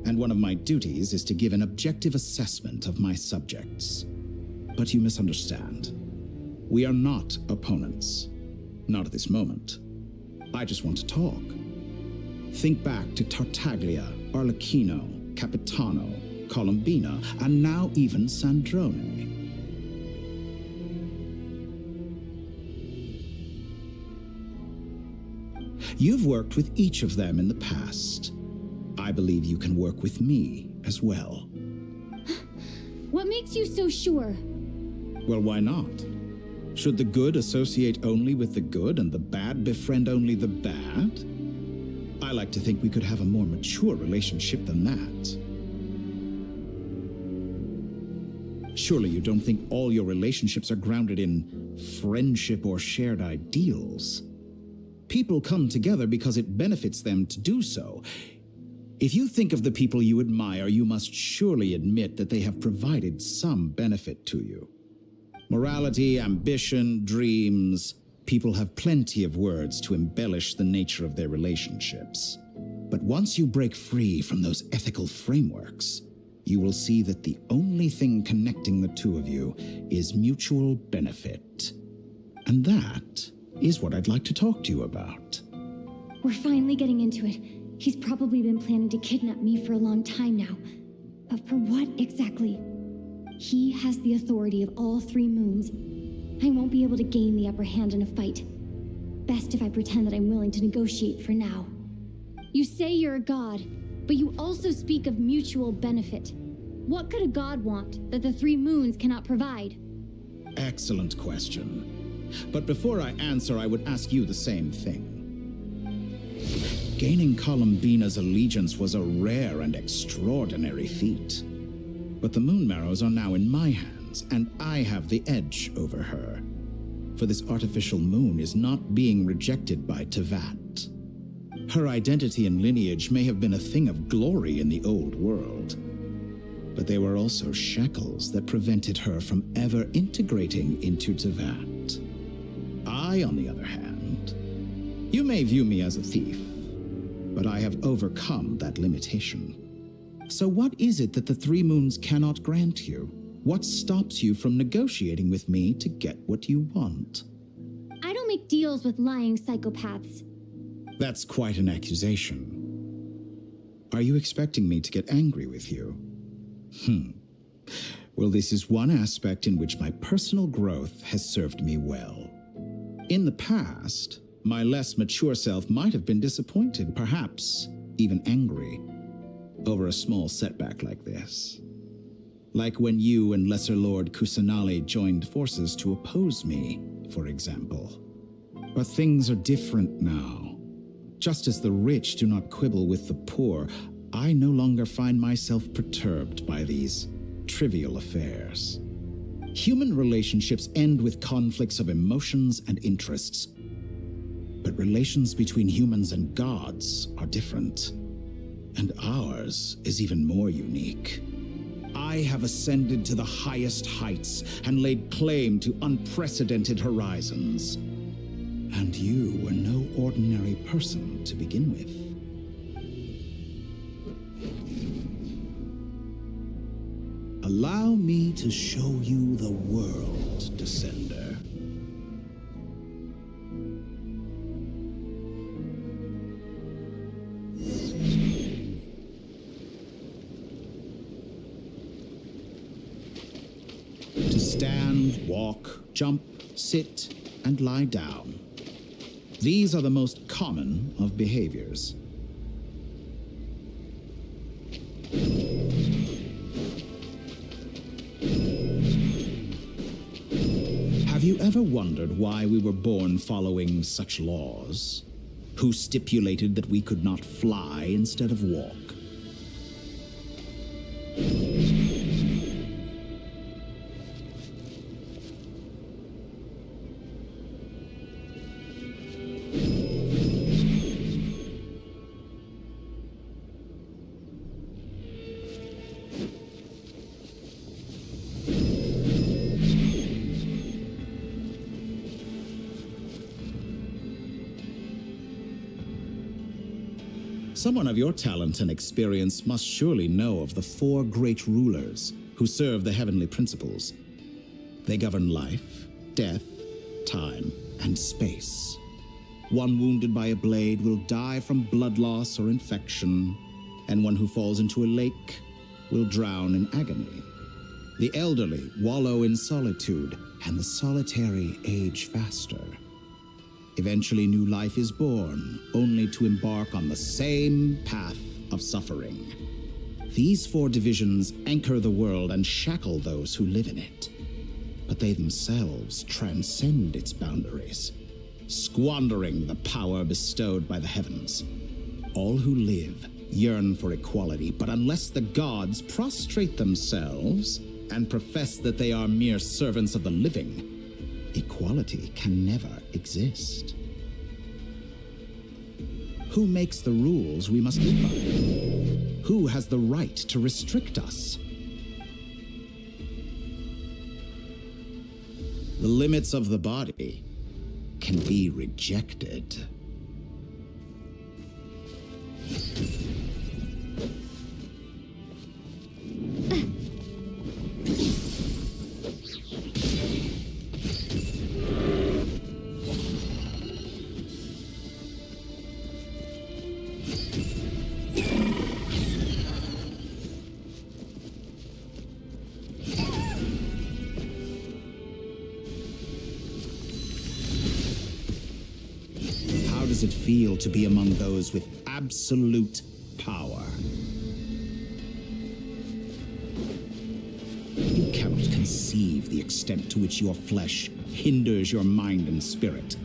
and one of my duties is to give an objective assessment of my subjects. But you misunderstand. We are not opponents. Not at this moment. I just want to talk. Think back to Tartaglia, Arlecchino, Capitano, Columbina, and now even Sandrone. You've worked with each of them in the past. I believe you can work with me as well. What makes you so sure? Well, why not? Should the good associate only with the good and the bad befriend only the bad? I like to think we could have a more mature relationship than that. Surely you don't think all your relationships are grounded in friendship or shared ideals. People come together because it benefits them to do so. If you think of the people you admire, you must surely admit that they have provided some benefit to you. Morality, ambition, dreams. People have plenty of words to embellish the nature of their relationships. But once you break free from those ethical frameworks, you will see that the only thing connecting the two of you is mutual benefit. And that is what I'd like to talk to you about. We're finally getting into it. He's probably been planning to kidnap me for a long time now. But for what exactly? He has the authority of all 3 moons. I won't be able to gain the upper hand in a fight. Best if I pretend that I'm willing to negotiate for now. You say you're a god, but you also speak of mutual benefit. What could a god want that the 3 moons cannot provide? Excellent question. But before I answer, I would ask you the same thing. Gaining Columbina's allegiance was a rare and extraordinary feat. But the Moon Marrows are now in my hands, and I have the edge over her. For this artificial moon is not being rejected by Tevat. Her identity and lineage may have been a thing of glory in the old world, but they were also shackles that prevented her from ever integrating into Tevat. I, on the other hand, you may view me as a thief, but I have overcome that limitation. So what is it that the Three Moons cannot grant you? What stops you from negotiating with me to get what you want? I don't make deals with lying psychopaths. That's quite an accusation. Are you expecting me to get angry with you? Well, this is one aspect in which my personal growth has served me well. In the past, my less mature self might have been disappointed, perhaps even angry, over a small setback like this. Like when you and Lesser Lord Kusanali joined forces to oppose me, for example. But things are different now. Just as the rich do not quibble with the poor, I no longer find myself perturbed by these trivial affairs. Human relationships end with conflicts of emotions and interests. But relations between humans and gods are different. And ours is even more unique. I have ascended to the highest heights and laid claim to unprecedented horizons. And you were no ordinary person to begin with. Allow me to show you the world, Descender. To stand, walk, jump, sit, and lie down. These are the most common of behaviors. Have you ever wondered why we were born following such laws? Who stipulated that we could not fly instead of walk? Someone of your talent and experience must surely know of the four great rulers who serve the heavenly principles. They govern life, death, time, and space. One wounded by a blade will die from blood loss or infection, and one who falls into a lake will drown in agony. The elderly wallow in solitude, and the solitary age faster. Eventually, new life is born, only to embark on the same path of suffering. These four divisions anchor the world and shackle those who live in it. But they themselves transcend its boundaries, squandering the power bestowed by the heavens. All who live yearn for equality, but unless the gods prostrate themselves and profess that they are mere servants of the living, equality can never exist. Who makes the rules we must live by? Who has the right to restrict us? The limits of the body can be rejected. How does it feel to be among those with absolute power? You cannot conceive the extent to which your flesh hinders your mind and spirit.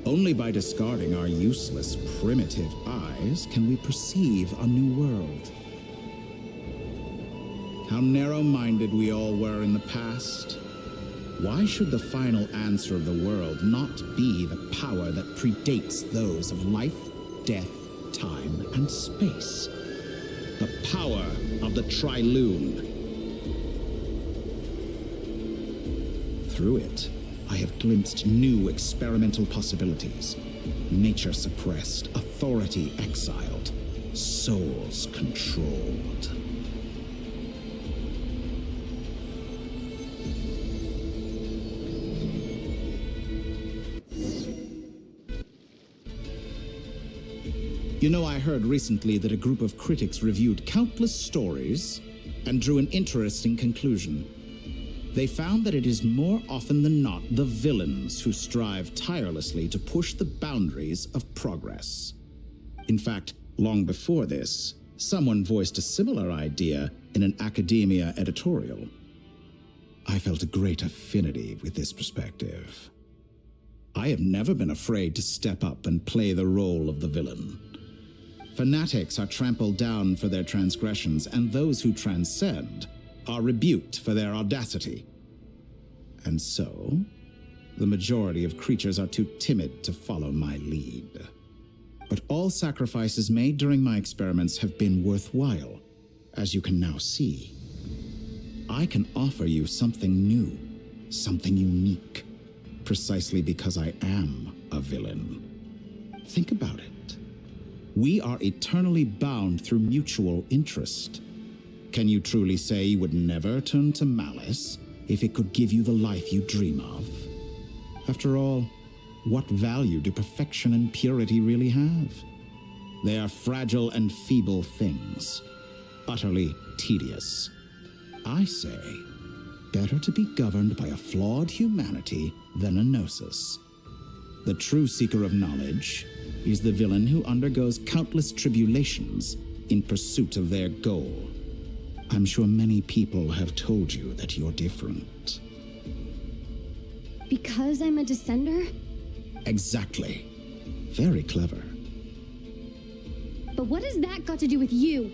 Only by discarding our useless, primitive eyes can we perceive a new world. How narrow-minded we all were in the past. Why should the final answer of the world not be the power that predates those of life, death, time, and space? The power of the Trilune. Through it, I have glimpsed new experimental possibilities. Nature suppressed, authority exiled, souls controlled. You know, I heard recently that a group of critics reviewed countless stories and drew an interesting conclusion. They found that it is more often than not the villains who strive tirelessly to push the boundaries of progress. In fact, long before this, someone voiced a similar idea in an academia editorial. I felt a great affinity with this perspective. I have never been afraid to step up and play the role of the villain. Fanatics are trampled down for their transgressions, and those who transcend are rebuked for their audacity. And so, the majority of creatures are too timid to follow my lead. But all sacrifices made during my experiments have been worthwhile, as you can now see. I can offer you something new, something unique, precisely because I am a villain. Think about it. We are eternally bound through mutual interest. Can you truly say you would never turn to malice if it could give you the life you dream of? After all, what value do perfection and purity really have? They are fragile and feeble things, utterly tedious. I say, better to be governed by a flawed humanity than a gnosis. The true seeker of knowledge is the villain who undergoes countless tribulations in pursuit of their goal. I'm sure many people have told you that you're different. Because I'm a descender? Exactly. Very clever. But what has that got to do with you?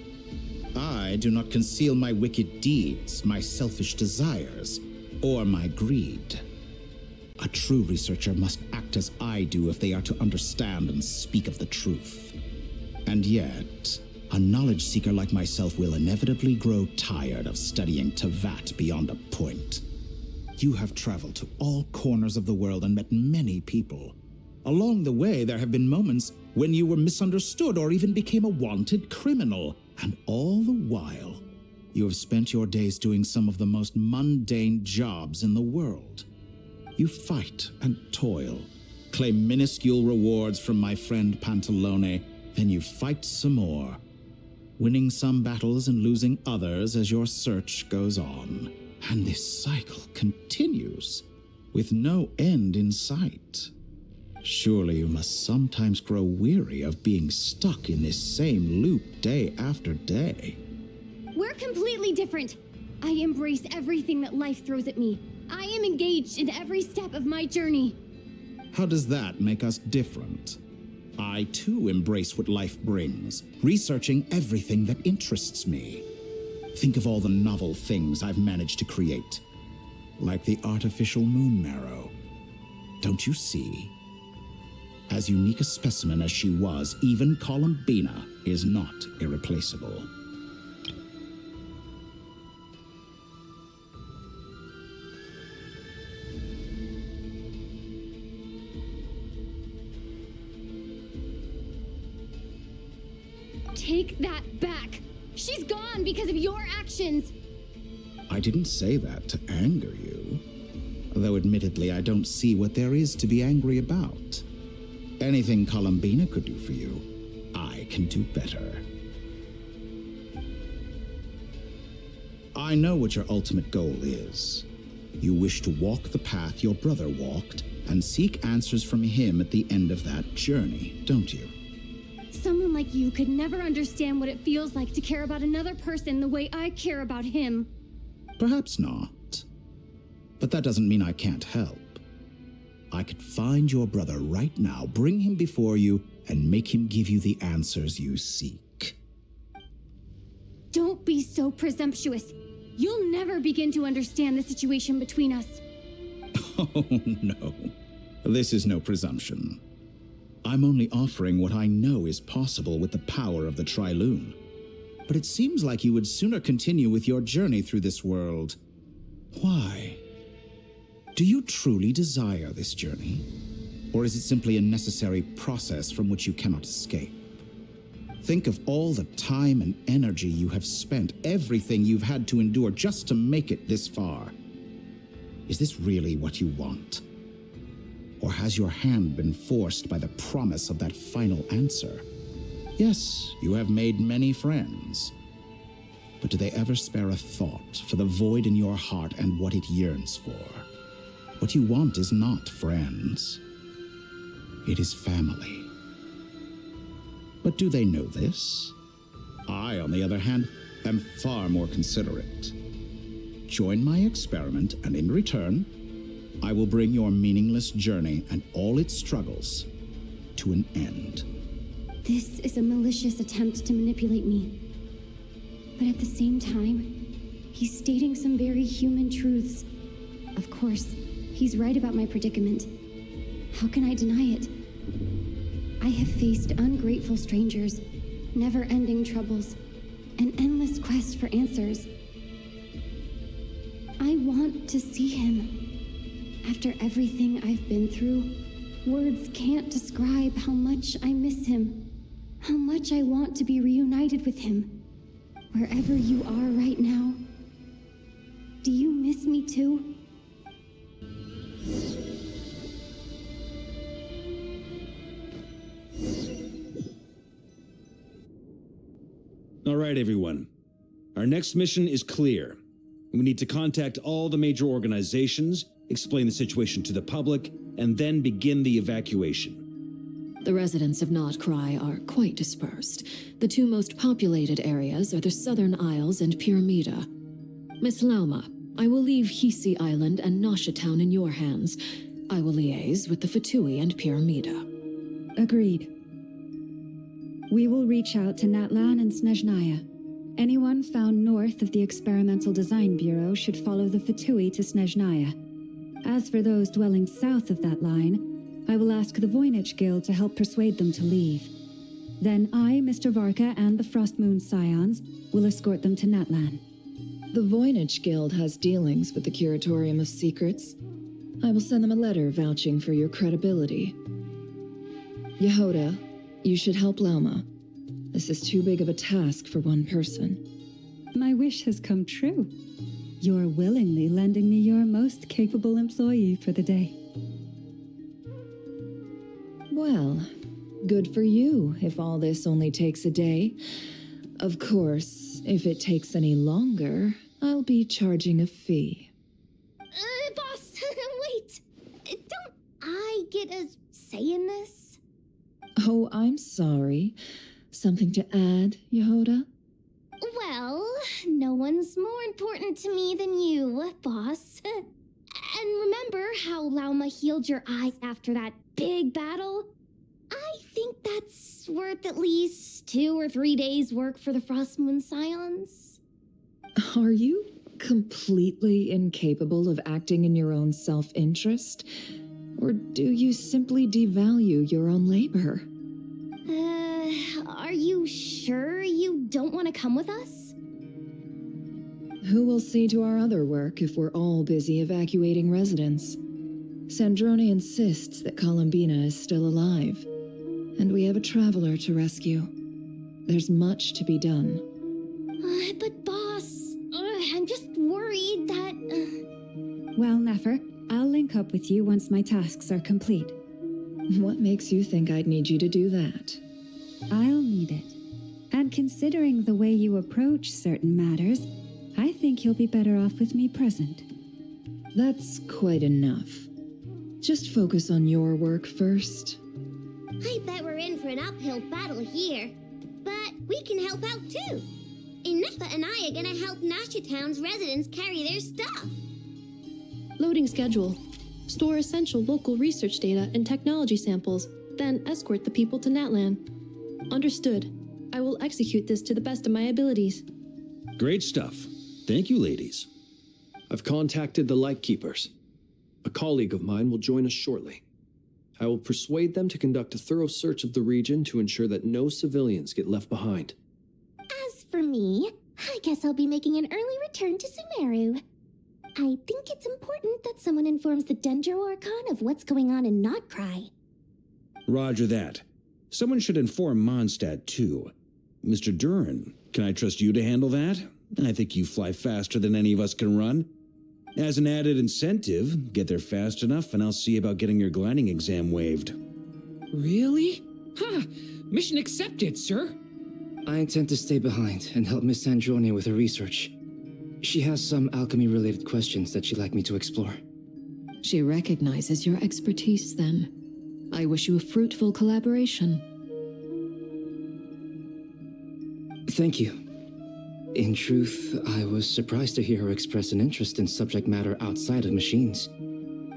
I do not conceal my wicked deeds, my selfish desires, or my greed. A true researcher must act as I do if they are to understand and speak of the truth. And yet, a knowledge seeker like myself will inevitably grow tired of studying Tevat beyond a point. You have traveled to all corners of the world and met many people. Along the way, there have been moments when you were misunderstood or even became a wanted criminal. And all the while, you have spent your days doing some of the most mundane jobs in the world. You fight and toil, claim minuscule rewards from my friend Pantalone, then you fight some more, winning some battles and losing others as your search goes on. And this cycle continues, with no end in sight. Surely you must sometimes grow weary of being stuck in this same loop day after day. We're completely different. I embrace everything that life throws at me. I am engaged in every step of my journey. How does that make us different? I too embrace what life brings, researching everything that interests me. Think of all the novel things I've managed to create, like the artificial moon marrow. Don't you see? As unique a specimen as she was, even Columbina is not irreplaceable. Take that back. She's gone because of your actions. I didn't say that to anger you. Though admittedly, I don't see what there is to be angry about. Anything Columbina could do for you, I can do better. I know what your ultimate goal is. You wish to walk the path your brother walked and seek answers from him at the end of that journey, don't you? Someone like you could never understand what it feels like to care about another person the way I care about him. Perhaps not. But that doesn't mean I can't help. I could find your brother right now, bring him before you, and make him give you the answers you seek. Don't be so presumptuous. You'll never begin to understand the situation between us. Oh, no. This is no presumption. I'm only offering what I know is possible with the power of the Trilune. But it seems like you would sooner continue with your journey through this world. Why? Do you truly desire this journey? Or is it simply a necessary process from which you cannot escape? Think of all the time and energy you have spent, everything you've had to endure just to make it this far. Is this really what you want? Or has your hand been forced by the promise of that final answer? Yes, you have made many friends. But do they ever spare a thought for the void in your heart and what it yearns for? What you want is not friends. It is family. But do they know this? I, on the other hand, am far more considerate. Join my experiment, and in return, I will bring your meaningless journey and all its struggles to an end. This is a malicious attempt to manipulate me. But at the same time, he's stating some very human truths. Of course, he's right about my predicament. How can I deny it? I have faced ungrateful strangers, never-ending troubles, an endless quest for answers. I want to see him. After everything I've been through, words can't describe how much I miss him, how much I want to be reunited with him. Wherever you are right now, do you miss me too? All right, everyone. Our next mission is clear. We need to contact all the major organizations, explain the situation to the public, and then begin the evacuation. The residents of Nod-krai are quite dispersed. The two most populated areas are the Southern Isles and Pyramida. Miss Lauma, I will leave Hisi Island and Nasha Town in your hands. I will liaise with the Fatui and Pyramida. Agreed. We will reach out to Natlan and Snezhnaya. Anyone found north of the Experimental Design Bureau should follow the Fatui to Snezhnaya. As for those dwelling south of that line, I will ask the Voynich Guild to help persuade them to leave. Then I, Mr. Varka, and the Frostmoon Scions will escort them to Natlan. The Voynich Guild has dealings with the Curatorium of Secrets. I will send them a letter vouching for your credibility. Yehoda, you should help Lauma. This is too big of a task for one person. My wish has come true. You're willingly lending me your most capable employee for the day. Well, good for you if all this only takes a day. Of course, if it takes any longer, I'll be charging a fee. Boss, wait. Don't I get a say in this? Oh, I'm sorry. Something to add, Yehoda? Well, no one's more important to me than you, boss. And remember how Lauma healed your eyes after that big battle? I think that's worth at least 2 or 3 days' work for the Frostmoon Scions. Are you completely incapable of acting in your own self-interest? Or do you simply devalue your own labor? Are you sure you don't want to come with us? Who will see to our other work if we're all busy evacuating residents? Sandrone insists that Columbina is still alive, and we have a traveler to rescue. There's much to be done. But boss, I'm just worried that... Well, Nefer, I'll link up with you once my tasks are complete. What makes you think I'd need you to do that? I'll need it. And considering the way you approach certain matters, I think you'll be better off with me present. That's quite enough. Just focus on your work first. I bet we're in for an uphill battle here. But we can help out too. Inepa and I are gonna help Nasha Town's residents carry their stuff. Loading schedule. Store essential local research data and technology samples, then escort the people to Natlan. Understood. I will execute this to the best of my abilities. Great stuff. Thank you, ladies. I've contacted the Lightkeepers. A colleague of mine will join us shortly. I will persuade them to conduct a thorough search of the region to ensure that no civilians get left behind. As for me, I guess I'll be making an early return to Sumeru. I think it's important that someone informs the Dendro Archon of what's going on in nod-krai. Roger that. Someone should inform Mondstadt, too. Mr. Durin, can I trust you to handle that? I think you fly faster than any of us can run. As an added incentive, get there fast enough and I'll see about getting your gliding exam waived. Really? Ha! Mission accepted, sir. I intend to stay behind and help Miss Sandrone with her research. She has some alchemy-related questions that she'd like me to explore. She recognizes your expertise, then. I wish you a fruitful collaboration. Thank you. In truth, I was surprised to hear her express an interest in subject matter outside of machines.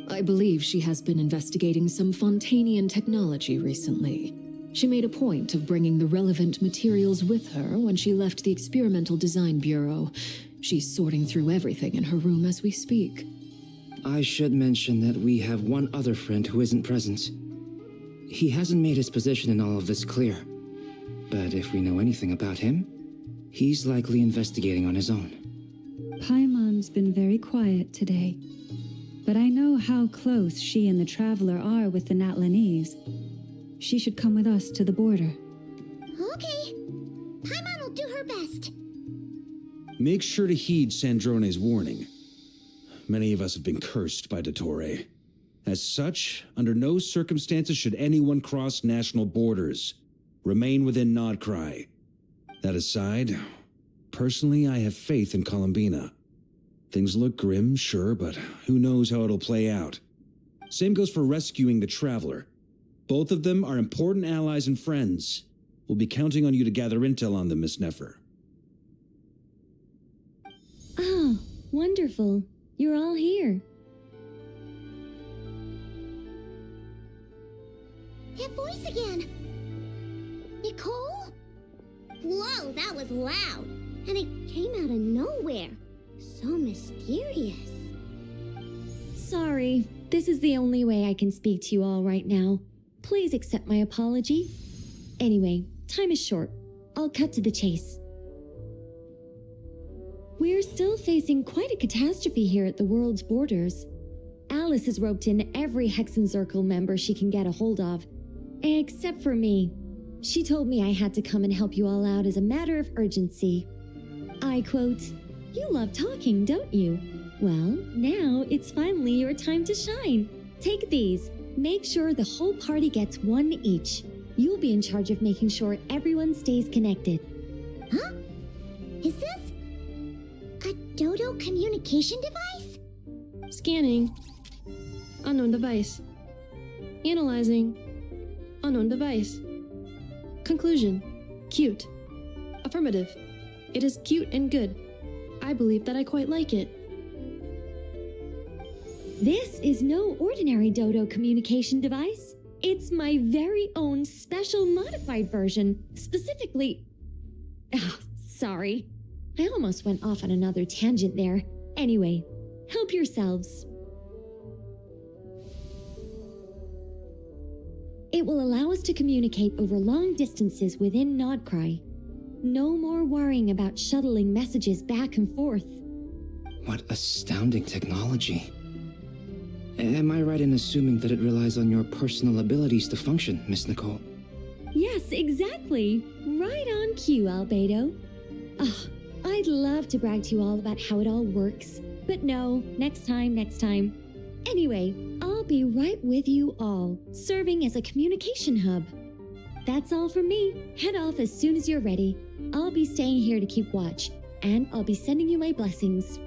I believe she has been investigating some Fontanian technology recently. She made a point of bringing the relevant materials with her when she left the Experimental Design Bureau. She's sorting through everything in her room as we speak. I should mention that we have one other friend who isn't present. He hasn't made his position in all of this clear. But if we know anything about him, he's likely investigating on his own. Paimon's been very quiet today. But I know how close she and the Traveler are with the Natlanese. She should come with us to the border. Okay. Paimon will do her best. Make sure to heed Sandrone's warning. Many of us have been cursed by dottore. As such, under no circumstances should anyone cross national borders. Remain within nod-krai. That aside, personally I have faith in Columbina. Things look grim, sure, but who knows how it'll play out. Same goes for rescuing the Traveler. Both of them are important allies and friends. We'll be counting on you to gather intel on them, Miss Nefer. Oh, wonderful. You're all here. That voice again! Nicole? Whoa, that was loud! And it came out of nowhere. So mysterious. Sorry, this is the only way I can speak to you all right now. Please accept my apology. Anyway, time is short. I'll cut to the chase. We're still facing quite a catastrophe here at the world's borders. Alice has roped in every Hexenzirkel member she can get a hold of. Except for me. She told me I had to come and help you all out as a matter of urgency. I quote, "You love talking, don't you? Well, now it's finally your time to shine. Take these. Make sure the whole party gets one each. You'll be in charge of making sure everyone stays connected." Huh? Is this a dodo communication device? Scanning. Unknown device. Analyzing. Unknown device. Conclusion. Cute. Affirmative. It is cute and good. I believe that I quite like it. This is no ordinary dodo communication device. It's my very own special modified version, specifically... sorry. I almost went off on another tangent there. Anyway, help yourselves. It will allow us to communicate over long distances within nod-krai. No more worrying about shuttling messages back and forth. What astounding technology. Am I right in assuming that it relies on your personal abilities to function, Miss Nicole? Yes, exactly. Right on cue, Albedo. I'd love to brag to you all about how it all works. But no, next time. Anyway, I'll be right with you all, serving as a communication hub. That's all from me. Head off as soon as you're ready. I'll be staying here to keep watch, and I'll be sending you my blessings.